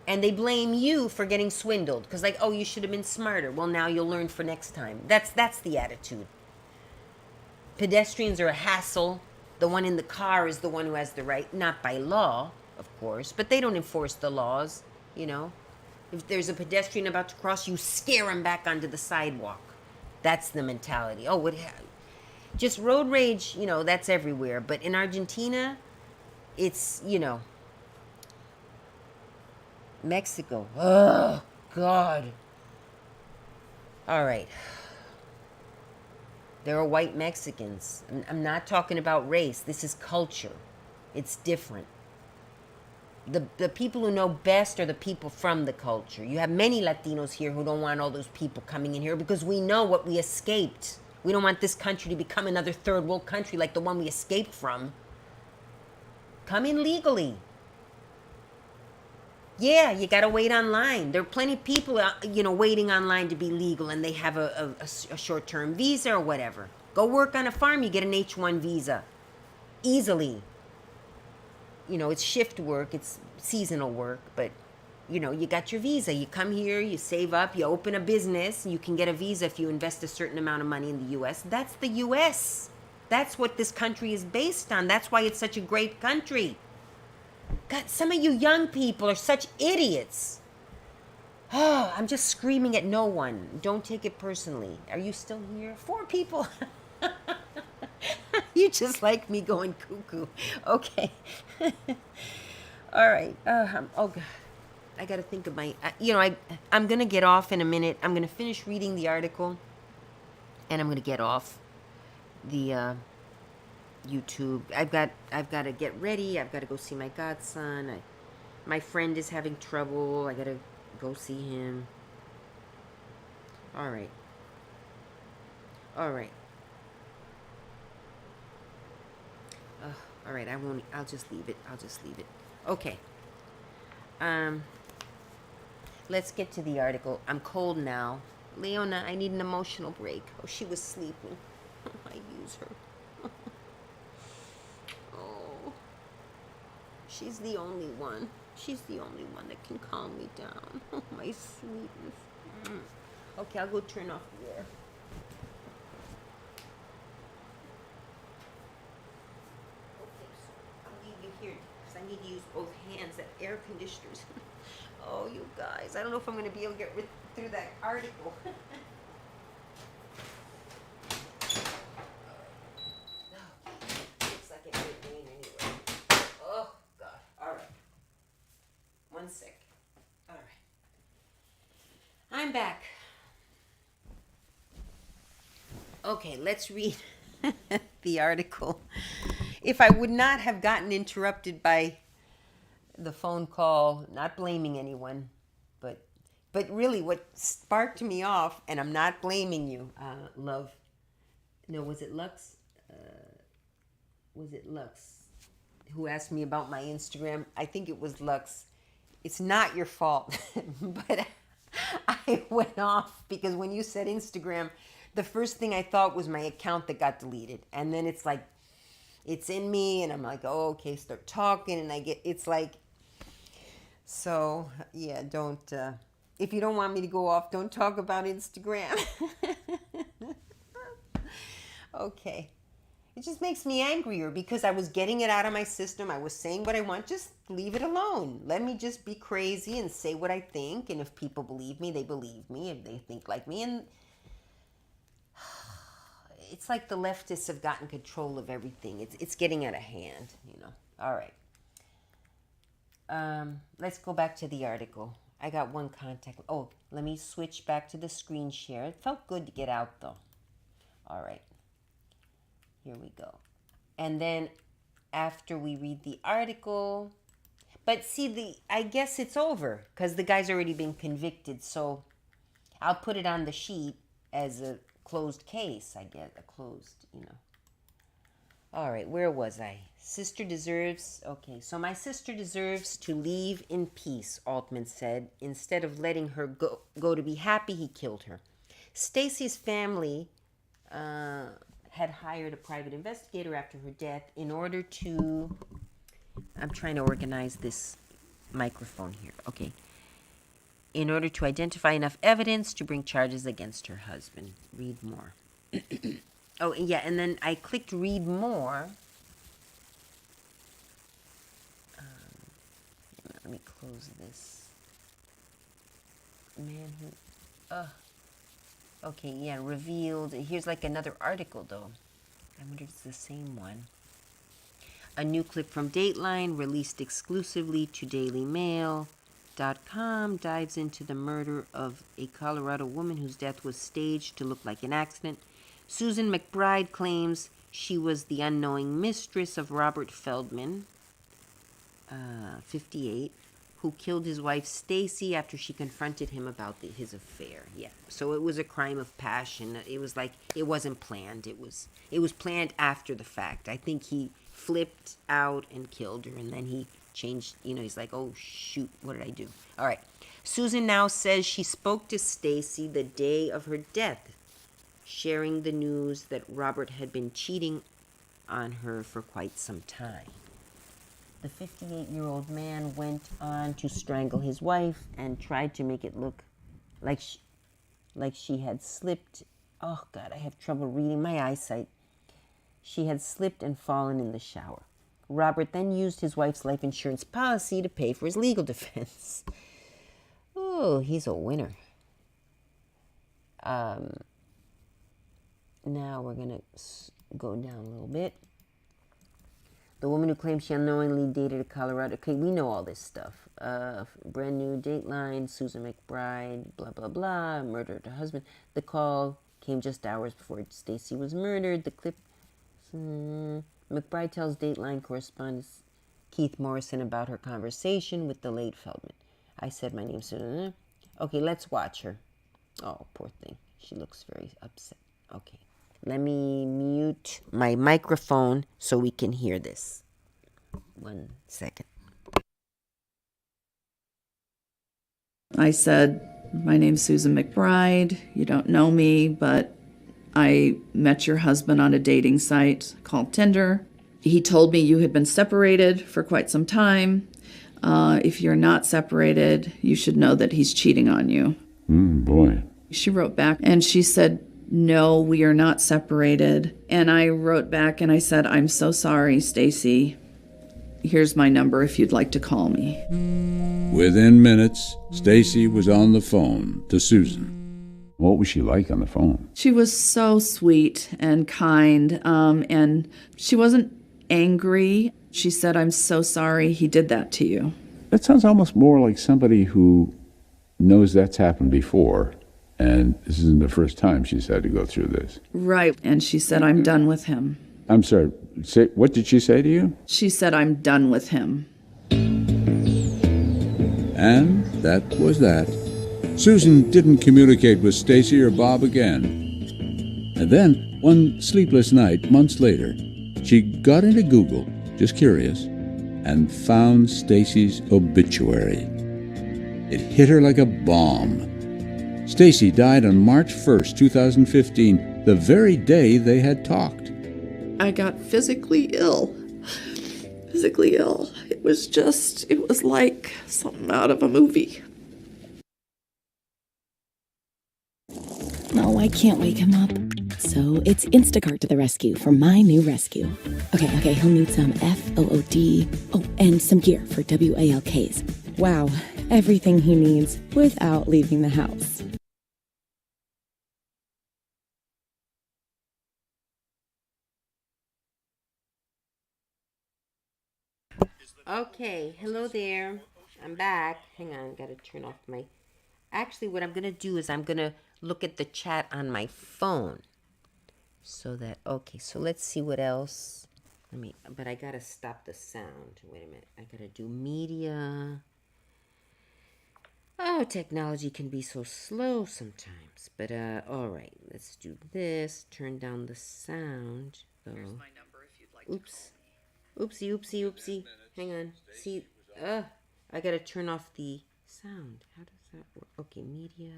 [SPEAKER 1] And they blame you for getting swindled because oh, you should have been smarter. Well, now you'll learn for next time. That's the attitude. Pedestrians are a hassle. The one in the car is the one who has the right, not by law, of course, but they don't enforce the laws, If there's a pedestrian about to cross, you scare him back onto the sidewalk. That's the mentality. Oh, just road rage, that's everywhere. But in Argentina, it's, Mexico. Oh, God. All right. There are white Mexicans. I'm not talking about race. This is culture. It's different. The people who know best are the people from the culture. You have many Latinos here who don't want all those people coming in here because we know what we escaped. We don't want this country to become another third world country like the one we escaped from. Come in legally. Yeah, you got to wait online. There are plenty of people, waiting online to be legal, and they have a short-term visa or whatever. Go work on a farm, you get an H-1 visa. Easily. It's shift work, it's seasonal work, but, you got your visa. You come here, you save up, you open a business, you can get a visa if you invest a certain amount of money in the U.S. That's the U.S. That's what this country is based on. That's why it's such a great country. God, some of you young people are such idiots. Oh, I'm just screaming at no one. Don't take it personally. Are you still here? 4 people. You just like me going cuckoo. Okay. All right. Oh, God. I got to think of my... I'm going to get off in a minute. I'm going to finish reading the article. And I'm going to get off the... YouTube. I've got to get ready. I've got to go see my godson. My friend is having trouble. I got to go see him. All right. All right. All right. I'll just leave it. Okay. Let's get to the article. I'm cold now. Leona, I need an emotional break. Oh, she was sleeping. I use her. She's the only one. She's the only one that can calm me down. Oh, my sweetness. Okay, I'll go turn off the air. Okay, so I'll leave you here because I need to use both hands. That air conditioners. Oh, you guys. I don't know if I'm going to be able to get through that article. Looks like it might rain anyway. Oh, God. All right. 1 sec. All right. I'm back. Okay, let's read the article. If I would not have gotten interrupted by the phone call, not blaming anyone, but really what sparked me off, and I'm not blaming you, love. No, was it Lux? Who asked me about my Instagram? I think it was Lux. It's not your fault, but I went off because when you said Instagram, the first thing I thought was my account that got deleted. And then it's like, it's in me and I'm like, oh, okay, start talking. And it's like, so yeah, don't, if you don't want me to go off, don't talk about Instagram. Okay. It just makes me angrier because I was getting it out of my system. I was saying what I want. Just leave it alone. Let me just be crazy and say what I think. And if people believe me, they believe me. If they think like me. And it's like the leftists have gotten control of everything. It's getting out of hand, All right. Let's go back to the article. I got one contact. Oh, let me switch back to the screen share. It felt good to get out, though. All right. Here we go. And then after we read the article, but see, I guess it's over because the guy's already been convicted. So I'll put it on the sheet as a closed case, I guess, All right, where was I? Sister deserves, okay, so my sister deserves to leave in peace, Altman said. Instead of letting her go to be happy, he killed her. Stacy's family had hired a private investigator after her death in order to, I'm trying to organize this microphone here. Okay. In order to identify enough evidence to bring charges against her husband. Read more. Oh, yeah, and then I clicked read more. Let me close this. Man who... Okay, yeah, revealed. Here's like another article, though. I wonder if it's the same one. A new clip from Dateline, released exclusively to DailyMail.com, dives into the murder of a Colorado woman whose death was staged to look like an accident. Susan McBride claims she was the unknowing mistress of Robert Feldman. 58, who killed his wife Stacy after she confronted him about his affair. Yeah, so it was a crime of passion. It was like it wasn't planned. It was planned after the fact. I think he flipped out and killed her, and then he changed. He's like, oh shoot, what did I do? All right. Susan now says she spoke to Stacy the day of her death, sharing the news that Robert had been cheating on her for quite some time. The 58-year-old man went on to strangle his wife and tried to make it look like she had slipped. Oh, God, I have trouble reading. My eyesight. She had slipped and fallen in the shower. Robert then used his wife's life insurance policy to pay for his legal defense. Oh, he's a winner. Now we're going to go down a little bit. The woman who claimed she unknowingly dated a Colorado... Okay, we know all this stuff. Brand new Dateline, Susan McBride, blah, blah, blah, murdered her husband. The call came just hours before Stacy was murdered. The clip... McBride tells Dateline correspondent Keith Morrison about her conversation with the late Feldman. I said my name's Susan. Okay, let's watch her. Oh, poor thing. She looks very upset. Okay. Let me mute my microphone so we can hear this. 1 second.
[SPEAKER 2] I said, my name's Susan McBride. You don't know me, but I met your husband on a dating site called Tinder. He told me you had been separated for quite some time. If you're not separated, you should know that he's cheating on you.
[SPEAKER 3] Boy.
[SPEAKER 2] She wrote back and she said, no, we are not separated. And I wrote back and I said, I'm so sorry, Stacy. Here's my number if you'd like to call me.
[SPEAKER 3] Within minutes, Stacy was on the phone to Susan. What was she like on the phone?
[SPEAKER 2] She was so sweet and kind, and she wasn't angry. She said, I'm so sorry he did that to you.
[SPEAKER 3] That sounds almost more like somebody who knows that's happened before, and this isn't the first time she's had to go through this.
[SPEAKER 2] Right. And she said, I'm done with him.
[SPEAKER 3] I'm sorry, what did she say to you?
[SPEAKER 2] She said, I'm done with him.
[SPEAKER 3] And that was that. Susan didn't communicate with Stacy or Bob again. And then, one sleepless night, months later, she got into Google, just curious, and found Stacy's obituary. It hit her like a bomb. Stacy died on March 1st, 2015, the very day they had talked.
[SPEAKER 2] I got physically ill. It was like something out of a movie.
[SPEAKER 4] No, I can't wake him up. So it's Instacart to the rescue for my new rescue. Okay, he'll need some FOOD. Oh, and some gear for WALKs. Wow, everything he needs without leaving the house.
[SPEAKER 1] Okay, hello there. I'm back. Hang on, gotta turn off my... Actually, what I'm gonna do is I'm gonna look at the chat on my phone. So that... Okay, so let's see what else. But I gotta stop the sound. Wait a minute. I gotta do media. Oh, technology can be so slow sometimes. But, alright. Let's do this. Turn down the sound. Here's my number if you'd like to call me. Oopsie. Hang on. See, I gotta turn off the sound. How does that work? Okay, media.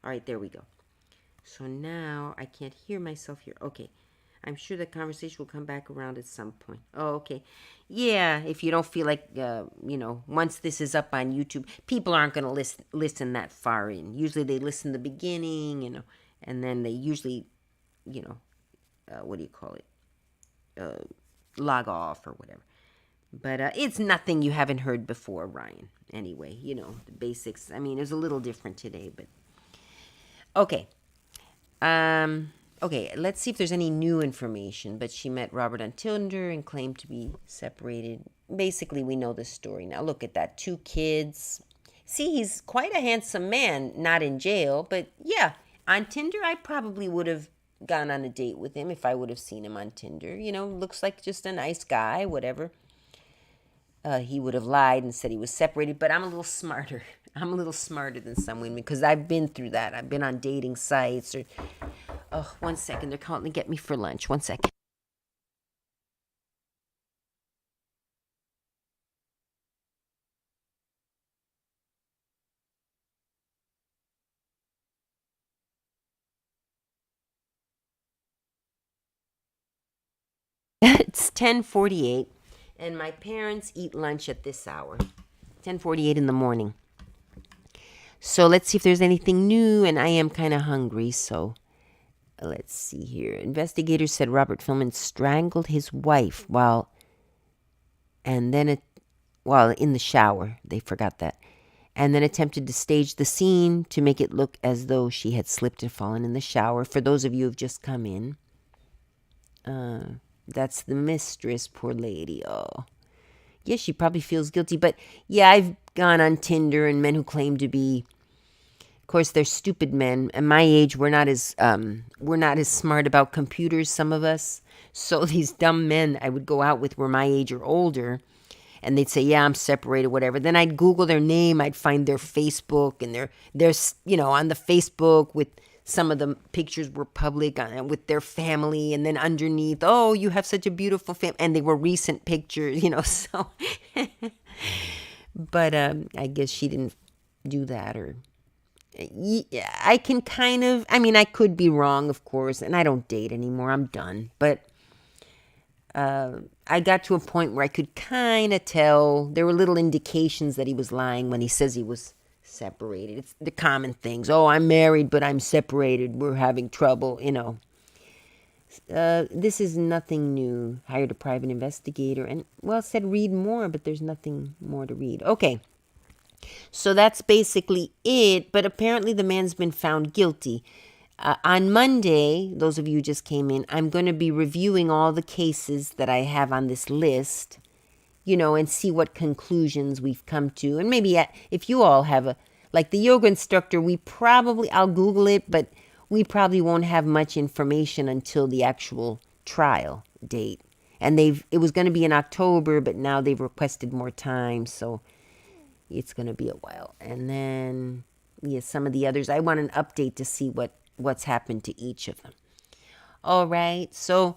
[SPEAKER 1] Alright, there we go. So now I can't hear myself here. Okay. I'm sure the conversation will come back around at some point. Oh, okay. Yeah, if you don't feel like, once this is up on YouTube, people aren't going to listen that far in. Usually they listen the beginning, and then they usually, what do you call it? Log off or whatever. But it's nothing you haven't heard before, Ryan. Anyway, the basics. I mean, it was a little different today, but... Okay. Okay, let's see if there's any new information. But she met Robert on Tinder and claimed to be separated. Basically, we know the story now. Look at that. 2 kids. See, he's quite a handsome man. Not in jail, but yeah. On Tinder, I probably would have gone on a date with him if I would have seen him on Tinder. Looks like just a nice guy, whatever. he would have lied and said he was separated. But I'm a little smarter. I'm a little smarter than some women because I've been through that. I've been on dating sites. Or, oh, 1 second. They're calling to get me for lunch. 1 second. It's 10:48, and my parents eat lunch at this hour. 10:48 in the morning. So let's see if there's anything new, and I am kind of hungry, so let's see here. Investigators said Robert Feldman strangled his wife while in the shower. They forgot that. And then attempted to stage the scene to make it look as though she had slipped and fallen in the shower. For those of you who've just come in, that's the mistress, poor lady. Oh. Yeah, she probably feels guilty. But yeah, I've gone on Tinder and men who claim to be, of course, they're stupid men. At my age, we're not as smart about computers, some of us. So these dumb men I would go out with were my age or older. And they'd say, yeah, I'm separated, whatever. Then I'd Google their name. I'd find their Facebook. And they're on the Facebook with some of the pictures were public with their family. And then underneath, oh, you have such a beautiful family. And they were recent pictures, so. But I guess she didn't do that. Or I can I could be wrong, of course. And I don't date anymore. I'm done. But I got to a point where I could kind of tell. There were little indications that he was lying when he says he was separated. It's the common things. Oh, I'm married, but I'm separated. We're having trouble, This is nothing new. Hired a private investigator and, it said read more, but there's nothing more to read. Okay. So that's basically it. But apparently the man's been found guilty. On Monday, those of you who just came in, I'm going to be reviewing all the cases that I have on this list, and see what conclusions we've come to. And maybe if you all have like the yoga instructor, I'll Google it, but we probably won't have much information until the actual trial date. And it was going to be in October, but now they've requested more time, so it's going to be a while. And then, some of the others, I want an update to see what's happened to each of them. All right, so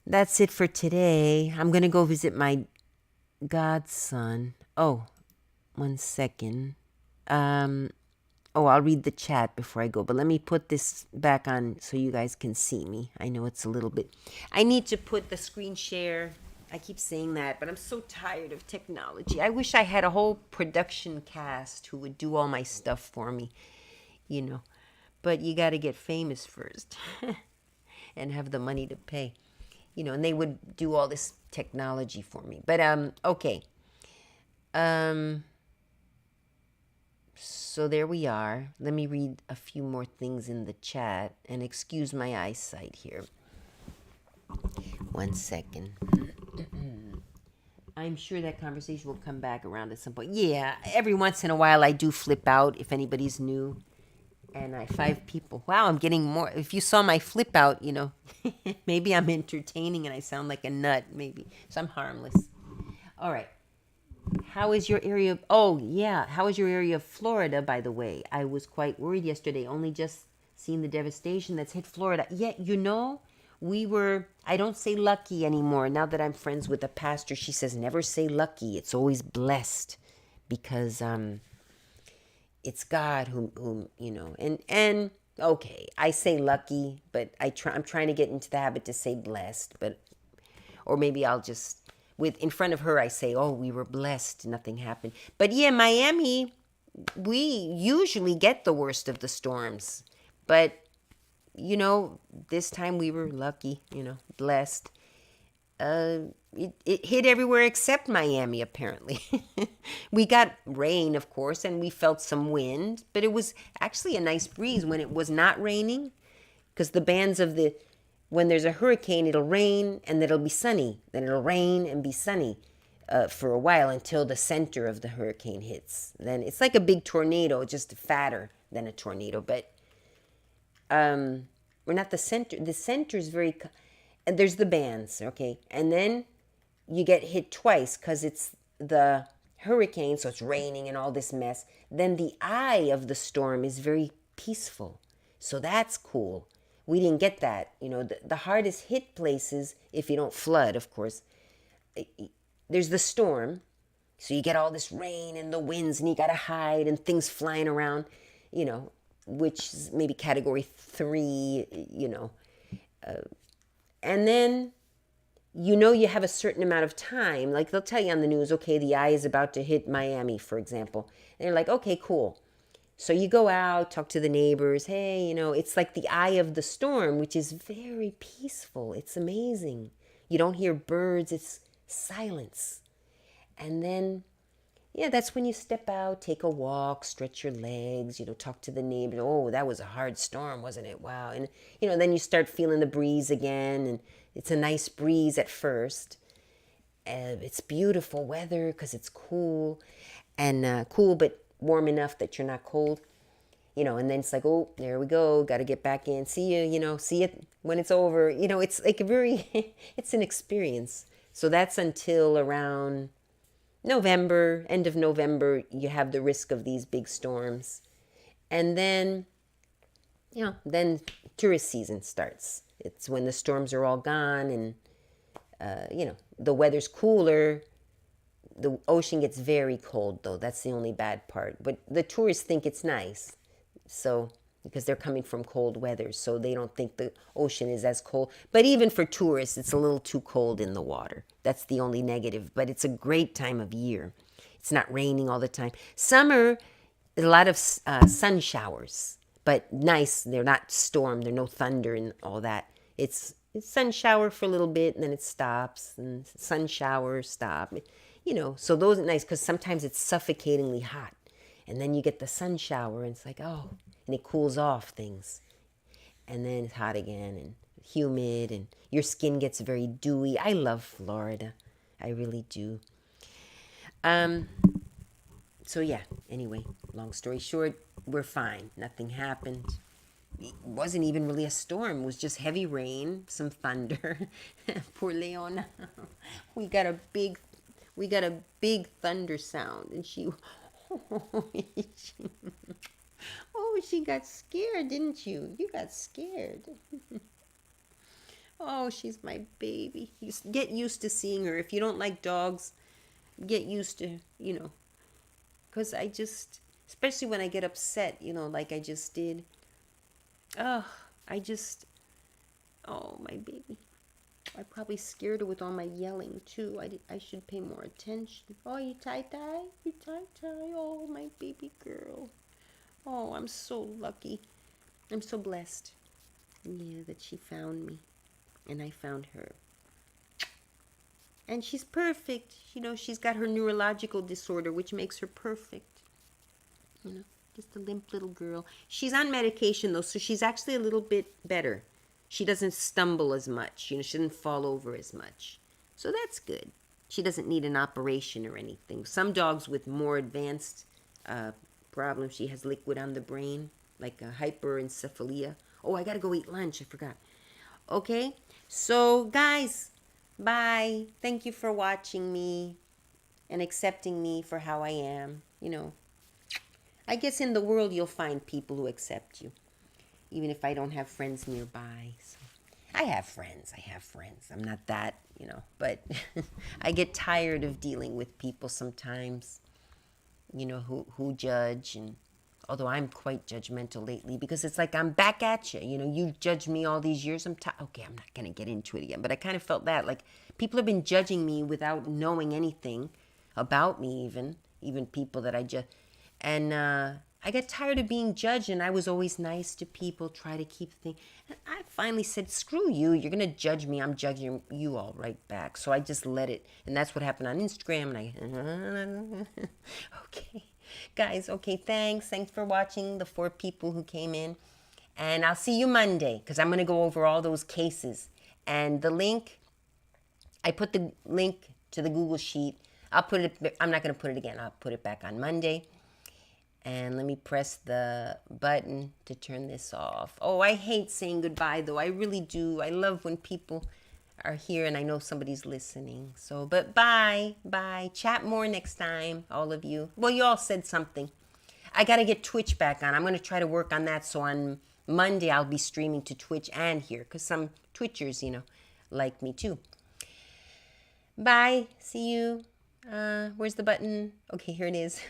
[SPEAKER 1] that's it for today. I'm going to go visit my godson. Oh, 1 second. I'll read the chat before I go, but let me put this back on so you guys can see me. I know it's a little bit. I need to put the screen share. I keep saying that, but I'm so tired of technology. I wish I had a whole production cast who would do all my stuff for me, But you got to get famous first and have the money to pay, and they would do all this technology for me. But, okay. So there we are. Let me read a few more things in the chat and excuse my eyesight here. 1 second. I'm sure that conversation will come back around at some point. Yeah, every once in a while I do flip out if anybody's new. And 5 people. Wow, I'm getting more. If you saw my flip out, maybe I'm entertaining and I sound like a nut, maybe. So I'm harmless. All right. How is your area? How is your area of Florida, by the way? I was quite worried yesterday, only just seeing the devastation that's hit Florida. Yeah, I don't say lucky anymore. Now that I'm friends with a pastor, she says, never say lucky. It's always blessed because, it's God whom and okay, I say lucky, but I'm trying to get into the habit to say blessed, or maybe I'll just in front of her I say, oh, we were blessed, nothing happened. But yeah, Miami, we usually get the worst of the storms, but this time we were lucky, blessed. It hit everywhere except Miami, apparently. We got rain, of course, and we felt some wind, but it was actually a nice breeze when it was not raining, because the bands when there's a hurricane, it'll rain and then it'll be sunny. Then it'll rain and be sunny for a while until the center of the hurricane hits. Then it's like a big tornado, just fatter than a tornado, but we're not the center. The center is very... And there's the bands, okay? And then you get hit twice because it's the hurricane, so it's raining and all this mess. Then the eye of the storm is very peaceful. So that's cool. We didn't get that. The hardest hit places, if you don't flood, of course, there's the storm. So you get all this rain and the winds and you got to hide and things flying around, which is maybe category 3, and then you have a certain amount of time. Like they'll tell you on the news, okay, the eye is about to hit Miami, for example. And you're like, okay, cool. So you go out, talk to the neighbors. Hey, it's like the eye of the storm, which is very peaceful. It's amazing. You don't hear birds. It's silence. And then, that's when you step out, take a walk, stretch your legs, talk to the neighbors. Oh, that was a hard storm, wasn't it? Wow. And, then you start feeling the breeze again. And it's a nice breeze at first. It's beautiful weather because it's cool. And cool, but warm enough that you're not cold. And then it's like, oh, there we go. Got to get back in. See you, see it when it's over. It's like it's an experience. So that's until around November, end of November, you have the risk of these big storms. And then, then tourist season starts. It's when the storms are all gone and, the weather's cooler. The ocean gets very cold, though. That's the only bad part. But the tourists think it's nice. So, because they're coming from cold weather, so they don't think the ocean is as cold. But even for tourists, it's a little too cold in the water. That's the only negative. But it's a great time of year. It's not raining all the time. Summer, a lot of sun showers, but nice. They're not storm. There's no thunder and all that. It's sun shower for a little bit, and then it stops, and sun shower, stop. So those are nice because sometimes it's suffocatingly hot. And then you get the sun shower and it's like, oh, and it cools off things. And then it's hot again and humid and your skin gets very dewy. I love Florida. I really do. So yeah, anyway, long story short, we're fine. Nothing happened. It wasn't even really a storm. It was just heavy rain, some thunder. Poor Leona. We got a big thunder sound and she got scared, didn't you? You got scared. Oh, she's my baby. You get used to seeing her. If you don't like dogs, get used to, because especially when I get upset, like I just did. Oh, my baby. I probably scared her with all my yelling, too. I should pay more attention. Oh, you tie-tie? You tie-tie? Oh, my baby girl. Oh, I'm so lucky. I'm so blessed. Yeah, that she found me. And I found her. And she's perfect. She's got her neurological disorder, which makes her perfect. Just a limp little girl. She's on medication, though, so she's actually a little bit better. She doesn't stumble as much. She doesn't fall over as much. So that's good. She doesn't need an operation or anything. Some dogs with more advanced problems, she has liquid on the brain, like a hyperencephalia. Oh, I got to go eat lunch. I forgot. Okay? So, guys, bye. Thank you for watching me and accepting me for how I am. I guess in the world you'll find people who accept you. Even if I don't have friends nearby. So I have friends. I'm not that, but I get tired of dealing with people sometimes, who judge. And although I'm quite judgmental lately because it's like I'm back at you. You judged me all these years. Okay, I'm not going to get into it again. But I kind of felt that. Like people have been judging me without knowing anything about me even people that I judge. And I got tired of being judged, and I was always nice to people, try to keep things. And I finally said, screw you. You're going to judge me. I'm judging you all right back. So I just let it. And that's what happened on Instagram. And okay. Guys, okay, thanks. Thanks for watching, the 4 people who came in. And I'll see you Monday, because I'm going to go over all those cases. And the link, I put the link to the Google Sheet. I'm not going to put it again. I'll put it back on Monday. And let me press the button to turn this off. Oh, I hate saying goodbye, though. I really do. I love when people are here, and I know somebody's listening. So, but bye. Chat more next time, all of you. Well, you all said something. I got to get Twitch back on. I'm going to try to work on that. So on Monday, I'll be streaming to Twitch and here, because some Twitchers, like me too. Bye. See you. Where's the button? Okay, here it is.